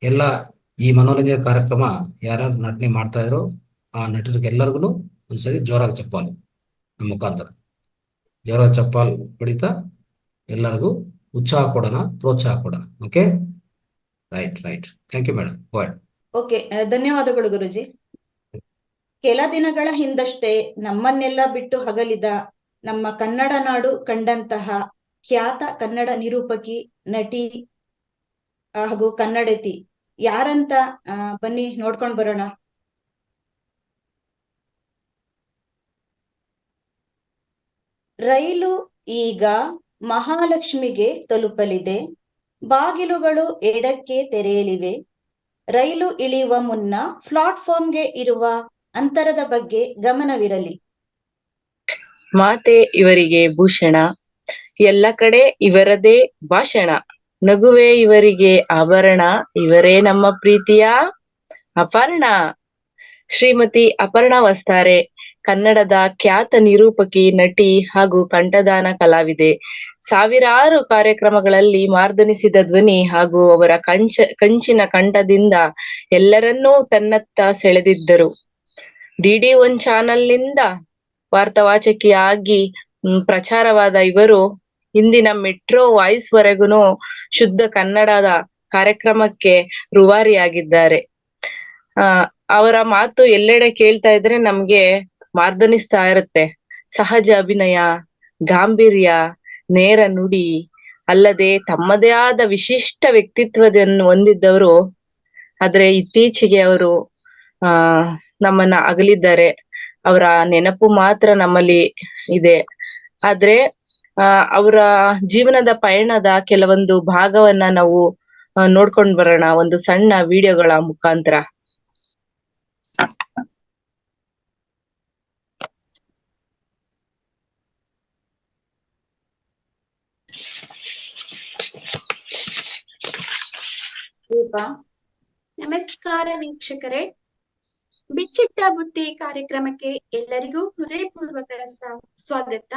ಎಲ್ಲ ಈ ಮನೋರಂಜನೆ ಕಾರ್ಯಕ್ರಮ ಯಾರ್ಯಾರು ನಟನೆ ಮಾಡ್ತಾ ಇದ್ರು ಆ ನಟರಿಗೆಲ್ಲರಿಗೂ ಒಂದ್ಸರಿ ಜೋರಾಗಿ ಚಪ್ಪಾಲು ನಮ್ಮ ಮುಖಾಂತರ ಜೋರಾಗಿ ಚಪ್ಪಾಲ್ ಹೊಡಿತಾ ಎಲ್ಲರಿಗೂ ಉತ್ಸಾಹ ಕೊಡೋಣ, ಪ್ರೋತ್ಸಾಹ ಕೊಡೋಣ. Okay, right right. Thank you madam. God. Okay, ಧನ್ಯವಾದಗಳು ಗುರುಜಿ. ಕೆಲ ದಿನಗಳ ಹಿಂದಷ್ಟೇ ನಮ್ಮನ್ನೆಲ್ಲ ಬಿಟ್ಟು ಹಗಲಿದ ನಮ್ಮ ಕನ್ನಡ ನಾಡು ಕಂಡಂತಹ ಖ್ಯಾತ ಕನ್ನಡ ನಿರೂಪಕಿ, ನಟಿ ಹಾಗೂ ಕನ್ನಡತಿ ಯಾರಂತ ಬನ್ನಿ ನೋಡ್ಕೊಂಡ್ ಬರೋಣ. ರೈಲು ಈಗ ಮಹಾಲಕ್ಷ್ಮಿಗೆ ತಲುಪಲಿದೆ, ಬಾಗಿಲುಗಳು ಎಡಕ್ಕೆ ತೆರೆಯಲಿವೆ. ರೈಲು ಇಳಿಯುವ ಮುನ್ನ ಪ್ಲಾಟ್ಫಾರ್ಮ್ಗೆ ಇರುವ ಅಂತರದ ಬಗ್ಗೆ ಗಮನವಿರಲಿ. ಮಾತೆ ಇವರಿಗೆ ಭೂಷಣ, ಎಲ್ಲ ಕಡೆ ಇವರದೇ ಭಾಷಣ. ನಗುವೆ ಇವರಿಗೆ ಆಭರಣ, ಇವರೇ ನಮ್ಮ ಪ್ರೀತಿಯ ಅಪರ್ಣ. ಶ್ರೀಮತಿ ಅಪರ್ಣಾ ವಸ್ತಾರೆ ಕನ್ನಡದ ಖ್ಯಾತ ನಿರೂಪಕಿ, ನಟಿ ಹಾಗೂ ಕಂಠದಾನ ಕಲಾವಿದೆ. ಸಾವಿರಾರು ಕಾರ್ಯಕ್ರಮಗಳಲ್ಲಿ ಮಾರ್ದನಿಸಿದ ಧ್ವನಿ ಹಾಗೂ ಅವರ ಕಂಚಿನ ಕಂಠದಿಂದ ಎಲ್ಲರನ್ನೂ ತನ್ನತ್ತ ಸೆಳೆದಿದ್ದರು. DD1 ಚಾನೆಲ್ನಿಂದ ವಾರ್ತಾವಾಚಕಿಯಾಗಿ ಪ್ರಚಾರವಾದ ಇವರು ಇಂದಿನ ಮೆಟ್ರೋ ವಾಯ್ಸ್ ವರೆಗೂ ಶುದ್ಧ ಕನ್ನಡದ ಕಾರ್ಯಕ್ರಮಕ್ಕೆ ರೂವಾರಿಯಾಗಿದ್ದಾರೆ. ಅವರ ಮಾತು ಎಲ್ಲೆಡೆ ಕೇಳ್ತಾ ಇದ್ರೆ ನಮ್ಗೆ ಮಾರ್ದನಿಸ್ತಾ ಇರುತ್ತೆ. ಸಹಜ ಅಭಿನಯ, ಗಾಂಭೀರ್ಯ, ನೇರ ನುಡಿ ಅಲ್ಲದೆ ತಮ್ಮದೇ ಆದ ವಿಶಿಷ್ಟ ವ್ಯಕ್ತಿತ್ವವನ್ನು ಹೊಂದಿದ್ದವರು. ಆದ್ರೆ ಇತ್ತೀಚೆಗೆ ಅವರು ನಮ್ಮನ್ನ ಅಗಲಿದ್ದಾರೆ. ಅವರ ನೆನಪು ಮಾತ್ರ ನಮ್ಮಲ್ಲಿ ಇದೆ. ಆದ್ರೆ ಅವರ ಜೀವನದ ಪಯಣದ ಕೆಲವೊಂದು ಭಾಗವನ್ನ ನಾವು ನೋಡ್ಕೊಂಡ್ ಬರೋಣ ಒಂದು ಸಣ್ಣ ವಿಡಿಯೋಗಳ ಮುಖಾಂತರ. ನಮಸ್ಕಾರ ವೀಕ್ಷಕರೇ, ಬಿಚ್ಚಿಟ್ಟ ಬುತ್ತಿ ಕಾರ್ಯಕ್ರಮಕ್ಕೆ ಎಲ್ಲರಿಗೂ ಹೃದಯಪೂರ್ವಕ ಸ್ವಾಗತ.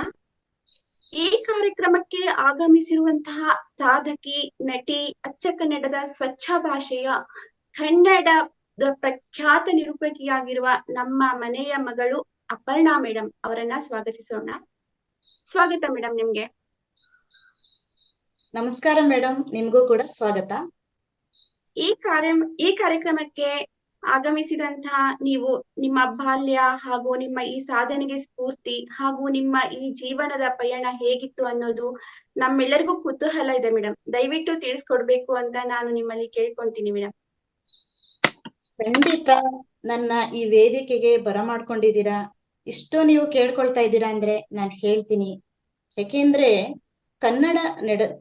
ಈ ಕಾರ್ಯಕ್ರಮಕ್ಕೆ ಆಗಮಿಸಿರುವಂತಹ ಸಾಧಕಿ, ನಟಿ, ಅಚ್ಚ ಕನ್ನಡದ ಸ್ವಚ್ಛ ಭಾಷೆಯ ಕನ್ನಡದ ಪ್ರಖ್ಯಾತ ನಿರೂಪಕಿಯಾಗಿರುವ ನಮ್ಮ ಮನೆಯ ಮಗಳು ಅಪರ್ಣಾ ಮೇಡಮ್ ಅವರನ್ನ ಸ್ವಾಗತಿಸೋಣ. ಸ್ವಾಗತ ಮೇಡಮ್ ನಿಮ್ಗೆ. ನಮಸ್ಕಾರ ಮೇಡಮ್, ನಿಮ್ಗೂ ಕೂಡ ಸ್ವಾಗತ. ಈ ಕಾರ್ಯಕ್ರಮಕ್ಕೆ ಆಗಮಿಸಿದಂತಹ ನೀವು ನಿಮ್ಮ ಬಾಲ್ಯ ಹಾಗೂ ನಿಮ್ಮ ಈ ಸಾಧನೆಗೆ ಸ್ಫೂರ್ತಿ ಹಾಗೂ ನಿಮ್ಮ ಈ ಜೀವನದ ಪಯಣ ಹೇಗಿತ್ತು ಅನ್ನೋದು ನಮ್ಮೆಲ್ಲರಿಗೂ ಕುತೂಹಲ ಇದೆ ಮೇಡಮ್. ದಯವಿಟ್ಟು ತಿಳಿಸ್ಕೊಡ್ಬೇಕು ಅಂತ ನಾನು ನಿಮ್ಮಲ್ಲಿ ಕೇಳ್ಕೊಂತೀನಿ ಮೇಡಮ್. ಖಂಡಿತ ನನ್ನ ಈ ವೇದಿಕೆಗೆ ಬರಮಾಡ್ಕೊಂಡಿದ್ದೀರಾ. ಇಷ್ಟು ನೀವು ಕೇಳ್ಕೊಳ್ತಾ ಇದ್ದೀರಾ ಅಂದ್ರೆ ನಾನು ಹೇಳ್ತೀನಿ. ಯಾಕೆಂದ್ರೆ ಕನ್ನಡ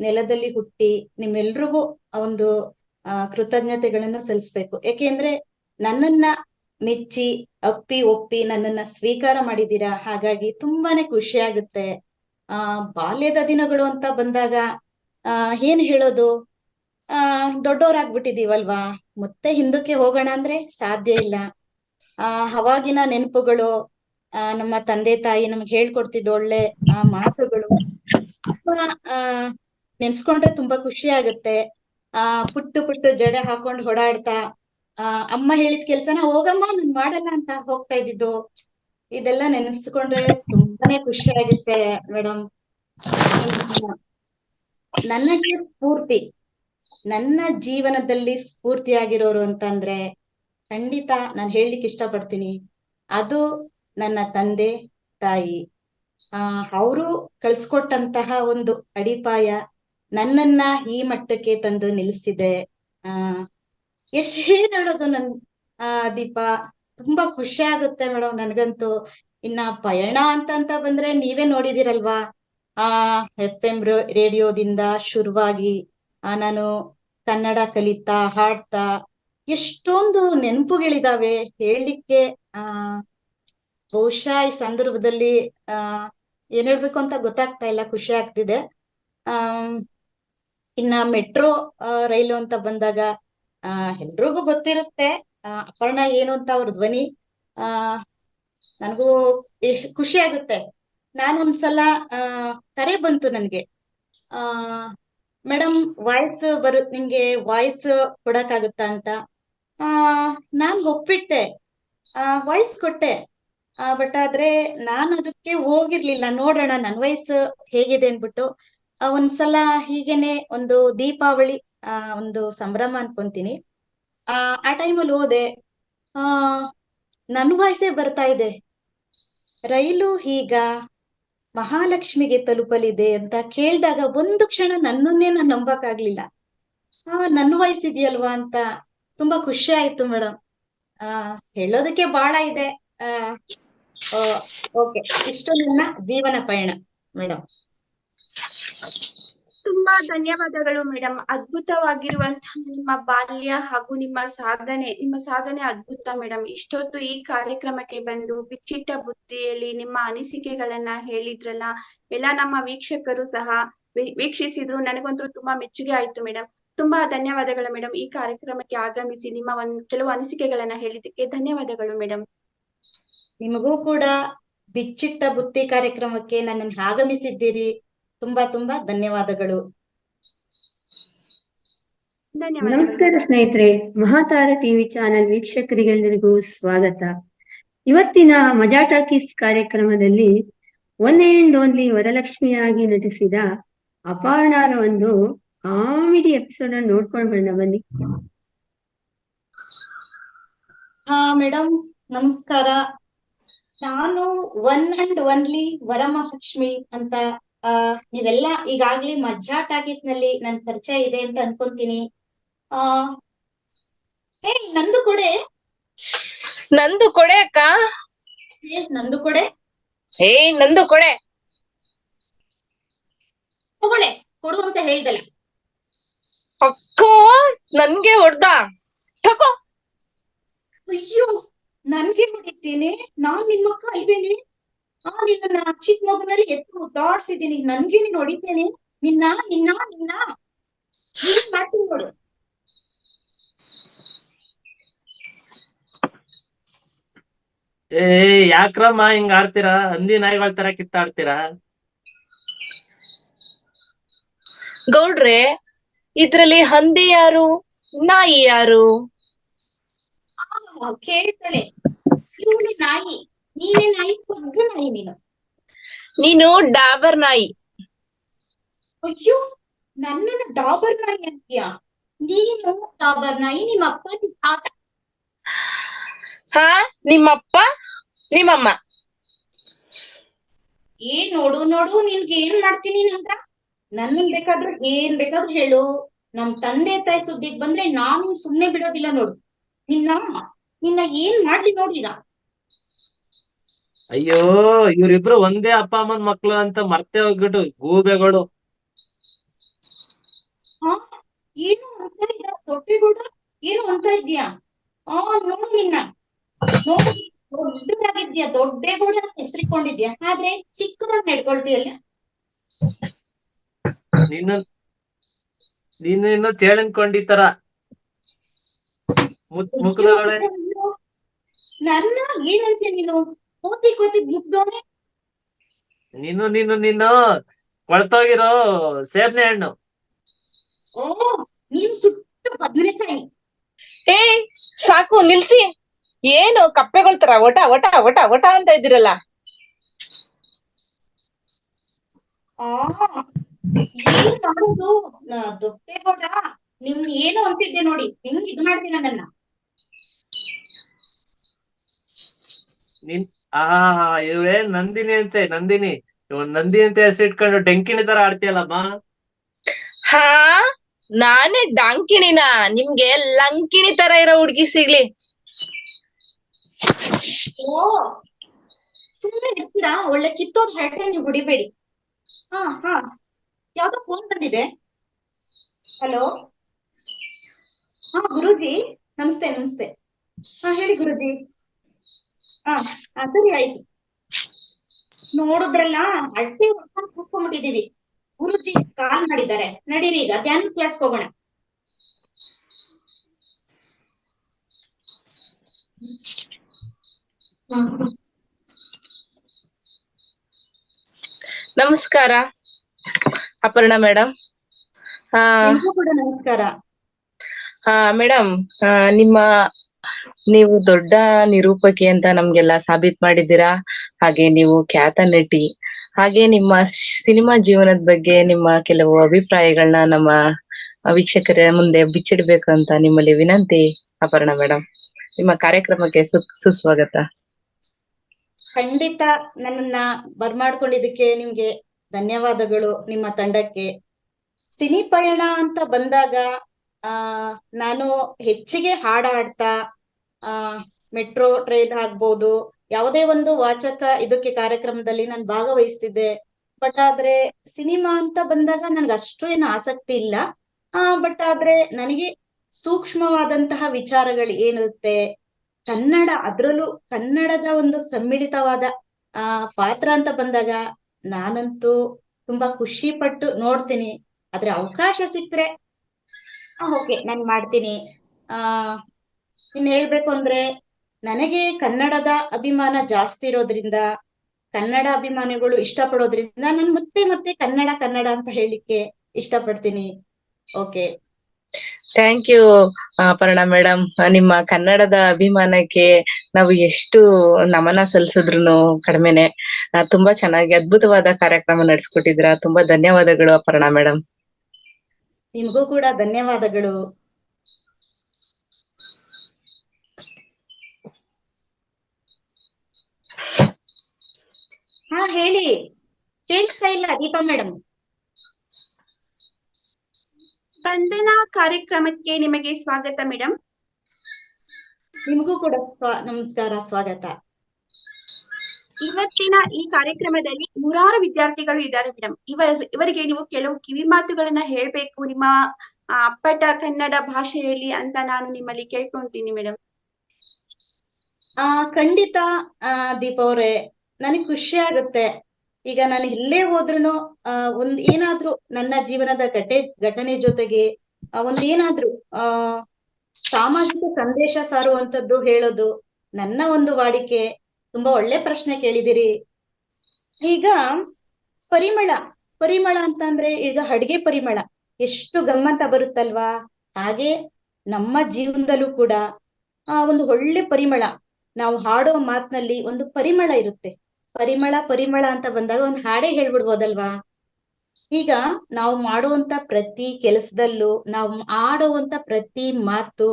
ನೆಲದಲ್ಲಿ ಹುಟ್ಟಿ ನಿಮ್ಮೆಲ್ರಿಗೂ ಒಂದು ಕೃತಜ್ಞತೆಗಳನ್ನು ಸಲ್ಲಿಸ್ಬೇಕು. ಯಾಕೆಂದ್ರೆ ನನ್ನನ್ನ ಮೆಚ್ಚಿ ಅಪ್ಪಿ ಒಪ್ಪಿ ನನ್ನನ್ನ ಸ್ವೀಕಾರ ಮಾಡಿದ್ದೀರಾ. ಹಾಗಾಗಿ ತುಂಬಾನೇ ಖುಷಿ ಆಗುತ್ತೆ. ಬಾಲ್ಯದ ದಿನಗಳು ಅಂತ ಬಂದಾಗ ಏನ್ ಹೇಳೋದು, ದೊಡ್ಡವರಾಗ್ಬಿಟ್ಟಿದೀವಲ್ವಾ, ಮತ್ತೆ ಹಿಂದಕ್ಕೆ ಹೋಗೋಣ ಅಂದ್ರೆ ಸಾಧ್ಯ ಇಲ್ಲ. ಅವಾಗಿನ ನೆನಪುಗಳು, ನಮ್ಮ ತಂದೆ ತಾಯಿ ನಮ್ಗೆ ಹೇಳ್ಕೊಡ್ತಿದ್ದ ಒಳ್ಳೆ ಮಾತುಗಳು ನೆನ್ಸ್ಕೊಂಡ್ರೆ ತುಂಬಾ ಖುಷಿ ಆಗುತ್ತೆ. ಪುಟ್ಟು ಪುಟ್ಟು ಜಡೆ ಹಾಕೊಂಡು ಓಡಾಡ್ತಾ ಅಮ್ಮ ಹೇಳಿದ ಕೆಲ್ಸನ ಹೋಗಮ್ಮ ನಾನ್ ಮಾಡಲ್ಲ ಅಂತ ಹೋಗ್ತಾ ಇದ್ದಿದ್ದು, ಇದೆಲ್ಲ ನೆನೆಸ್ಕೊಂಡ್ರೆ ತುಂಬಾನೇ ಖುಷಿ ಆಗುತ್ತೆ ಮೇಡಮ್. ನನಗೆ ಸ್ಫೂರ್ತಿ, ನನ್ನ ಜೀವನದಲ್ಲಿ ಸ್ಫೂರ್ತಿಯಾಗಿರೋರು ಅಂತಂದ್ರೆ ಖಂಡಿತ ನಾನು ಹೇಳಲಿಕ್ಕೆ ಇಷ್ಟಪಡ್ತೀನಿ, ಅದು ನನ್ನ ತಂದೆ ತಾಯಿ. ಅವರು ಕಳ್ಸ್ಕೊಟ್ಟಂತಹ ಒಂದು ಅಡಿಪಾಯ ನನ್ನನ್ನ ಈ ಮಟ್ಟಕ್ಕೆ ತಂದು ನಿಲ್ಲಿಸಿದೆ. ಎಷ್ಟ್ ಹೇಳೋದು ನನ್ ದೀಪಾ, ತುಂಬಾ ಖುಷಿ ಆಗುತ್ತೆ ಮೇಡಮ್ ನನ್ಗಂತೂ. ಇನ್ನ ಪಯಣ ಅಂತ ಬಂದ್ರೆ ನೀವೇ ನೋಡಿದಿರಲ್ವಾ, FM ರೇಡಿಯೋದಿಂದ ಶುರುವಾಗಿ ನಾನು ಕನ್ನಡ ಕಲಿತಾ ಹಾಡ್ತಾ ಎಷ್ಟೊಂದು ನೆನಪುಗಳಿದಾವೆ ಹೇಳಲಿಕ್ಕೆ. ಬಹುಶಃ ಈ ಸಂದರ್ಭದಲ್ಲಿ ಏನ್ ಹೇಳ್ಬೇಕು ಅಂತ ಗೊತ್ತಾಗ್ತಾ ಇಲ್ಲ, ಖುಷಿ ಆಗ್ತಿದೆ. ಇನ್ನ ಮೆಟ್ರೋ ರೈಲು ಅಂತ ಬಂದಾಗ ಎಲ್ರಿಗೂ ಗೊತ್ತಿರುತ್ತೆ ಅಪರ್ಣ ಏನು ಅಂತ, ಅವ್ರ ಧ್ವನಿ ನನಗೂ ಖುಷಿ ಆಗುತ್ತೆ. ನಾನೊಂದ್ಸಲ ಕರೆ ಬಂತು ನನ್ಗೆ, ಮೇಡಮ್ ವಾಯ್ಸ್ ನಿಮ್ಗೆ ವಾಯ್ಸ್ ಕೊಡಕ್ಕಾಗುತ್ತಾ ಅಂತ ಆ ನಾನ್ ಒಪ್ಪಿಟ್ಟೆ, ವಾಯ್ಸ್ ಕೊಟ್ಟೆ. ಬಟ್ ಆದ್ರೆ ನಾನು ಅದಕ್ಕೆ ಹೋಗಿರ್ಲಿಲ್ಲ, ನೋಡೋಣ ನನ್ ವಯಸ್ಸು ಹೇಗಿದೆ ಅನ್ಬಿಟ್ಟು. ಒಂದ್ಸಲ ಹೀಗೇನೆ ಒಂದು ದೀಪಾವಳಿ ಒಂದು ಸಂಭ್ರಮ ಅನ್ಕೊಂತೀನಿ. ಆ ಟೈಮಲ್ಲಿ ಹೋದೆ. ಆ ನನ್ ವಾಯ್ಸೇ ಬರ್ತಾ ಇದೆ. ರೈಲು ಈಗ ಮಹಾಲಕ್ಷ್ಮಿಗೆ ತಲುಪಲಿದೆ ಅಂತ ಕೇಳಿದಾಗ ಒಂದು ಕ್ಷಣ ನನ್ನನ್ನೇ ನಾನು ನಂಬಕ್ಕಾಗ್ಲಿಲ್ಲ. ನನ್ನ ವಯಸ್ಸಿದೆಯಲ್ವಾ ಅಂತ ತುಂಬಾ ಖುಷಿ ಆಯ್ತು ಮೇಡಮ್. ಹೇಳೋದಕ್ಕೆ ಬಹಳ ಇದೆ. ಓಕೆ, ಇಷ್ಟು ನನ್ನ ಜೀವನ ಪಯಣ ಮೇಡಮ್. ತುಂಬಾ ಧನ್ಯವಾದಗಳು ಮೇಡಮ್. ಅದ್ಭುತವಾಗಿರುವಂತಹ ನಿಮ್ಮ ಬಾಲ್ಯ ಹಾಗೂ ನಿಮ್ಮ ಸಾಧನೆ ಅದ್ಭುತ ಮೇಡಮ್. ಇಷ್ಟೊತ್ತು ಈ ಕಾರ್ಯಕ್ರಮಕ್ಕೆ ಬಂದು ಬಿಚ್ಚಿಟ್ಟ ಬುತ್ತಿಯಲ್ಲಿ ನಿಮ್ಮ ಅನಿಸಿಕೆಗಳನ್ನ ಹೇಳಿದ್ರಲ್ಲ, ಎಲ್ಲ ನಮ್ಮ ವೀಕ್ಷಕರು ಸಹ ವೀಕ್ಷಿಸಿದ್ರು. ನನಗಂತೂ ತುಂಬಾ ಮೆಚ್ಚುಗೆ ಆಯ್ತು ಮೇಡಮ್. ತುಂಬಾ ಧನ್ಯವಾದಗಳು ಮೇಡಮ್. ಈ ಕಾರ್ಯಕ್ರಮಕ್ಕೆ ಆಗಮಿಸಿ ನಿಮ್ಮ ಕೆಲವು ಅನಿಸಿಕೆಗಳನ್ನ ಹೇಳಿದ್ದಕ್ಕೆ ಧನ್ಯವಾದಗಳು ಮೇಡಮ್. ನಿಮಗೂ ಕೂಡ ಬಿಚ್ಚಿಟ್ಟ ಬುತ್ತಿ ಕಾರ್ಯಕ್ರಮಕ್ಕೆ ನನ್ನನ್ನು ಆಗಮಿಸಿದ್ದೀರಿ. ತುಂಬಾ ತುಂಬಾ ಧನ್ಯವಾದಗಳು. ನಮಸ್ಕಾರ ಸ್ನೇಹಿತರೆ, ಮಹಾತಾರ ಟಿವಿ ಚಾನೆಲ್ ವೀಕ್ಷಕರಿಗೆಲ್ಲರಿಗೂ ಸ್ವಾಗತ. ಇವತ್ತಿನ ಮಜಾ ಟಾಕೀಸ್ ಕಾರ್ಯಕ್ರಮದಲ್ಲಿ ಒನ್ ಅಂಡ್ ಓನ್ಲಿ ವರಲಕ್ಷ್ಮಿಯಾಗಿ ನಟಿಸಿದ ಅಪರ್ಣಾರ ಒಂದು ಕಾಮಿಡಿ ಎಪಿಸೋಡ್ ಅನ್ನು ನೋಡ್ಕೊಂಡು ಬರೋಣ ಬನ್ನಿ. ಮೇಡಮ್ ನಮಸ್ಕಾರ. ನಾನು ಒನ್ ಅಂಡ್ ಒನ್ಲಿ ವರಮಹಾಲಕ್ಷ್ಮಿ ಅಂತ. ನೀವೆಲ್ಲ ಈಗಾಗ್ಲೇ ಮಜ್ಜಾ ಟಾಕೀಸ್ ನಲ್ಲಿ ನನ್ ಪರಿಚಯ ಇದೆ ಅಂತ ಅನ್ಕೊಂತೀನಿ. ನಂದು ಕೊಡೆ ಅಕ್ಕ. ನಂದು ಕೊಡೆ ನಂದು ಕೊಡೆ ತಗೊಳೆ, ಕೊಡು ಅಂತ ಹೇಳ್ದಲ್ಲ ಅಕ್ಕ. ನನ್ಗೆ ಹೊಡ್ದ ತಗೋ. ಅಯ್ಯೋ, ನನ್ಗೆ ಹೊಡಿತೀನಿ? ನಾನ್ ನಿಮ್ಮಕ್ಕ ಅಲ್ವೇನೆ? ನಿನ್ನ ಚಿಕ್ಕ ಮಗುನಲ್ಲಿ ಎತ್ತು ಮುದ್ದಾಡ್ಸಿದ್ದೀನಿ. ನನ್ಗೆ ನೀನ್ ಹೊಡಿತೇನೆ? ನಿನ್ನ ನಿನ್ನ ನಿನ್ನ ನೀನ್ ಮಾಡ್ತೀನಿ ನೋಡು. ಯಾಕ್ರಮ್ಮ ಹಿಂಗ ಆಡ್ತೀರಾ? ಹಂದಿ ನಾಯಿಗಳ ತರ ಕಿತ್ತಾಡ್ತೀರಾ? ಗೌಡ್ರೆ, ಇದ್ರಲ್ಲಿ ಹಂದಿ ಯಾರು, ನಾಯಿ ಯಾರು? ಕೇಳ್ತಾಳೆ, ಇವಳೆ ನಾಯಿ, ನೀನೇ ನಾಯಿ, ಪಗ್ಗ ನಾಯಿ ನೀನು. ನೀನು ಡಾಬರ್ ನಾಯಿ. ಅಯ್ಯೋ, ನನ್ನನ್ನು ಡಾಬರ್ ನಾಯಿ ಅಂತೀಯ? ನೀನು ಡಾಬರ್ ನಾಯಿ, ನಿಮ್ಮಪ್ಪ ನಿಮ್ ತಾತ. ನಿಮ್ಮಪ್ಪ ನಿಮ್ಮಮ್ಮ. ನೋಡು ನೋಡು, ನಿನ್ಗೆ ಏನ್ ಮಾಡ್ತೀನಿ ಅಂತ. ನನ್ ಬೇಕಾದ್ರೂ ಏನ್ ಬೇಕಾದ್ರೂ ಹೇಳು. ನಮ್ ತಂದೆ ತಾಯಿ ಸುದ್ದಿಗ್ ಬಂದ್ರೆ ನಾನು ಸುಮ್ನೆ ಬಿಡೋದಿಲ್ಲ ನೋಡು. ನಿನ್ನ ಏನ್ ಮಾಡ್ಲಿ ನೋಡಿ ಈಗ. ಅಯ್ಯೋ, ಇವ್ರಿಬ್ರು ಒಂದೇ ಅಪ್ಪ ಅಮ್ಮನ್ ಮಕ್ಳು ಅಂತ ಮರ್ತೇ ಹೋಗ್ಬಿಟ್ಟು ಗೂಬೆಗಳು. ಏನು ಅಂತ ಇದ ದೊಡ್ಡಗೂಡ? ಏನು ಅಂತ ಇದ್ಯಾ? ನೋಡು ನಿನ್ನ, ನೋಡು ದೊಡ್ಡದಾಗಿದ್ಯಾ, ದೊಡ್ಡೇಗೌಡ ಅಂತ ಹೆಸರಿಕೊಂಡಿದ್ಯಾ, ಆದ್ರೆ ಚಿಕ್ಕದಾಗಿ ನಡ್ಕೊಳ್ತೀಯಲ್ಲ. ನೀನು ಚೇಳನ್ಕೊಂಡಿತರ ಮುಖದೊಳೆ. ನನ್ನ ಏನಂತೀಯ ನೀನು? ಕೋತಿ ಮುಗ್ದೋನೆ. ನೀನು ಕೊಳ್ತೋಗಿರೋ ಸೇಬ್ನೆ ಹಣ್ಣು. ನೀನು ಸುಟ್ಟು ಬದನೆಕಾಯಿ. ಸಾಕು, ನಿಲ್ಸಿ. ಏನು ಕಪ್ಪೆಗಳ ತರ ಒಟ ಒಟ ಒಟ ಒಟ ಅಂತ ಇದ್ದೀರಲ್ಲ. ಏನು ಮಾಡೋದು ದೊಡ್ಡೇಗೌಡ? ನಿಮ್ ಏನು ಅಂತಿದ್ದೆ ನೋಡಿ, ಹೆಂಗ್ ಇದ್ ಮಾಡ್ತೀನ ನನ್ನ. ಇವಳೇ ನಂದಿನಿ ಅಂತೆ, ನಂದಿನಿ. ನಂದಿ ಅಂತ ಹೆಸರಿಟ್ಕೊಂಡು ಡೆಂಕಿಣಿ ತರ ಆಡ್ತೀಯಲ್ಲಮ್ಮ. ನಾನೇ ಡಾಂಕಿಣಿನ? ನಿಮ್ಗೆ ಲಂಕಿಣಿ ತರ ಇರೋ ಹುಡ್ಗಿ ಸಿಗ್ಲಿ. ಸುಮ್ಮನೆ ಇರ್ತೀರಾ? ಒಳ್ಳೆ ಕಿತ್ತೋದ್ ಹರಟೆ ನೀವು ಹೊಡಿಬೇಡಿ. ಯಾವ್ದೋ ಫೋನ್ ಬಂದಿದೆ. ಹಲೋ, ಗುರೂಜಿ ನಮಸ್ತೆ. ನಮಸ್ತೆ. ಹೇಳಿ ಗುರೂಜಿ. ಸರಿ ಆಯ್ತು. ನೋಡಿದ್ರಲ್ಲ, ಹರಟೆ ಹೊಡ್ಕೊಂಡು ಕೂತ್ಕೊಂಡ್ಬಿಟ್ಟಿದೀವಿ. ಗುರೂಜಿ ಕಾಲ್ ಮಾಡಿದ್ದಾರೆ, ನಡೀರಿ ಈಗ ಧ್ಯಾನ ಕ್ಲಾಸ್ ಹೋಗೋಣ. ನಮಸ್ಕಾರ ಅಪರ್ಣಾ ಮೇಡಮ್. ಆ ನಿಮ್ಗೂ ಕೂಡ ನಮಸ್ಕಾರ. ಮೇಡಮ್, ನೀವು ದೊಡ್ಡ ನಿರೂಪಕಿ ಅಂತ ನಮ್ಗೆಲ್ಲ ಸಾಬೀತ್ ಮಾಡಿದ್ದೀರಾ. ಹಾಗೆ ನೀವು ಖ್ಯಾತ ನಟಿ. ಹಾಗೆ ನಿಮ್ಮ ಸಿನಿಮಾ ಜೀವನದ ಬಗ್ಗೆ ನಿಮ್ಮ ಕೆಲವು ಅಭಿಪ್ರಾಯಗಳನ್ನ ನಮ್ಮ ವೀಕ್ಷಕರ ಮುಂದೆ ಬಿಚ್ಚಿಡ್ಬೇಕು ಅಂತ ನಿಮ್ಮಲ್ಲಿ ವಿನಂತಿ. ಅಪರ್ಣಾ ಮೇಡಮ್, ನಿಮ್ಮ ಕಾರ್ಯಕ್ರಮಕ್ಕೆ ಸುಸ್ವಾಗತ. ಖಂಡಿತ ನನ್ನನ್ನ ಬರ್ಮಾಡ್ಕೊಂಡಿದ್ದಕ್ಕೆ ನಿಮ್ಗೆ ಧನ್ಯವಾದಗಳು. ನಿಮ್ಮ ತಂಡಕ್ಕೆ ಸಿನಿ ಪಯಣ ಅಂತ ಬಂದಾಗ ನಾನು ಹೆಚ್ಚಿಗೆ ಹಾಡ್ತಾ ಮೆಟ್ರೋ ಟ್ರೈನ್ ಆಗ್ಬೋದು, ಯಾವುದೇ ಒಂದು ವಾಚಕ ಇದಕ್ಕೆ ಕಾರ್ಯಕ್ರಮದಲ್ಲಿ ನಾನು ಭಾಗವಹಿಸ್ತಿದ್ದೆ. ಬಟ್ ಆದ್ರೆ ಸಿನಿಮಾ ಅಂತ ಬಂದಾಗ ನನ್ಗೆ ಅಷ್ಟು ಏನು ಆಸಕ್ತಿ ಇಲ್ಲ. ಬಟ್ ಆದ್ರೆ ನನಗೆ ಸೂಕ್ಷ್ಮವಾದಂತಹ ವಿಚಾರಗಳು ಏನಿರುತ್ತೆ, ಕನ್ನಡ, ಅದ್ರಲ್ಲೂ ಕನ್ನಡದ ಒಂದು ಸಮ್ಮಿಳಿತವಾದ ಪಾತ್ರ ಅಂತ ಬಂದಾಗ ನಾನಂತೂ ತುಂಬಾ ಖುಷಿ ಪಟ್ಟು ನೋಡ್ತೀನಿ. ಆದ್ರೆ ಅವಕಾಶ ಸಿಕ್ತ್ರೆ ಓಕೆ, ನಾನು ಮಾಡ್ತೀನಿ. ಇನ್ ಹೇಳ್ಬೇಕು ಅಂದ್ರೆ ನನಗೆ ಕನ್ನಡದ ಅಭಿಮಾನ ಜಾಸ್ತಿ ಇರೋದ್ರಿಂದ, ಕನ್ನಡ ಅಭಿಮಾನಿಗಳು ಇಷ್ಟಪಡೋದ್ರಿಂದ ನಾನು ಮತ್ತೆ ಮತ್ತೆ ಕನ್ನಡ ಕನ್ನಡ ಅಂತ ಹೇಳಲಿಕ್ಕೆ ಇಷ್ಟಪಡ್ತೀನಿ. Okay, thank you Aparna madam. ನಿಮ್ಮ ಕನ್ನಡದ ಅಭಿಮಾನಕ್ಕೆ ನಾವು ಎಷ್ಟು ನಮನ ಸಲ್ಲಿಸಿದ್ರು ಕಡಿಮೆನೆ. ತುಂಬಾ ಚೆನ್ನಾಗಿ ಅದ್ಭುತವಾದ ಕಾರ್ಯಕ್ರಮ ನಡೆಸ್ಕೊಟ್ಟಿದ್ರ. ತುಂಬಾ ಧನ್ಯವಾದಗಳು ಅಪರ್ಣಾ ಮೇಡಮ್. ನಿಮಗೂ ಕೂಡ ಧನ್ಯವಾದಗಳು. ಹೇಳಿ, ಕೇಳಿಸ್ತಾ ಇಲ್ಲ ದೀಪಾ ಮೇಡಮ್. ವಂದನಾ ಕಾರ್ಯಕ್ರಮಕ್ಕೆ ನಿಮಗೆ ಸ್ವಾಗತ ಮೇಡಮ್. ನಿಮಗೂ ಕೂಡ ನಮಸ್ಕಾರ, ಸ್ವಾಗತ. ಇವತ್ತಿನ ಈ ಕಾರ್ಯಕ್ರಮದಲ್ಲಿ ನೂರಾರು ವಿದ್ಯಾರ್ಥಿಗಳು ಇದ್ದಾರೆ ಮೇಡಮ್. ಇವರಿಗೆ ನೀವು ಕೆಲವು ಕಿವಿ ಮಾತುಗಳನ್ನ ಹೇಳ್ಬೇಕು ನಿಮ್ಮ ಅಪ್ಪಟ ಕನ್ನಡ ಭಾಷೆಯಲ್ಲಿ ಅಂತ ನಾನು ನಿಮ್ಮಲ್ಲಿ ಕೇಳ್ಕೊಂತೀನಿ ಮೇಡಮ್. ಖಂಡಿತ ದೀಪ ಅವ್ರೆ, ನನಗೆ ಖುಷಿ ಆಗುತ್ತೆ. ಈಗ ನಾನು ಎಲ್ಲೇ ಹೋದ್ರು ಏನಾದ್ರೂ ನನ್ನ ಜೀವನದ ಘಟನೆ ಜೊತೆಗೆ ಒಂದೇನಾದ್ರೂ ಸಾಮಾಜಿಕ ಸಂದೇಶ ಸಾರುವಂತದ್ದು ಹೇಳೋದು ನನ್ನ ಒಂದು ವಾಡಿಕೆ. ತುಂಬಾ ಒಳ್ಳೆ ಪ್ರಶ್ನೆ ಕೇಳಿದಿರಿ. ಈಗ ಪರಿಮಳ ಅಂತಂದ್ರೆ, ಈಗ ಅಡಿಗೆ ಪರಿಮಳ ಎಷ್ಟು ಗಮ್ಮಂತ ಬರುತ್ತಲ್ವಾ, ಹಾಗೆ ನಮ್ಮ ಜೀವನದಲ್ಲೂ ಕೂಡ ಒಂದು ಒಳ್ಳೆ ಪರಿಮಳ, ನಾವು ಹಾಡೋ ಮಾತಿನಲ್ಲಿ ಒಂದು ಪರಿಮಳ ಇರುತ್ತೆ. ಪರಿಮಳ ಅಂತ ಬಂದಾಗ ಒಂದು ಹಾಡೇ ಹೇಳ್ಬಿಡ್ಬೋದಲ್ವಾ. ಈಗ ನಾವು ಮಾಡುವಂತ ಪ್ರತಿ ಕೆಲಸದಲ್ಲೂ, ನಾವು ಆಡುವಂತ ಪ್ರತಿ ಮಾತು,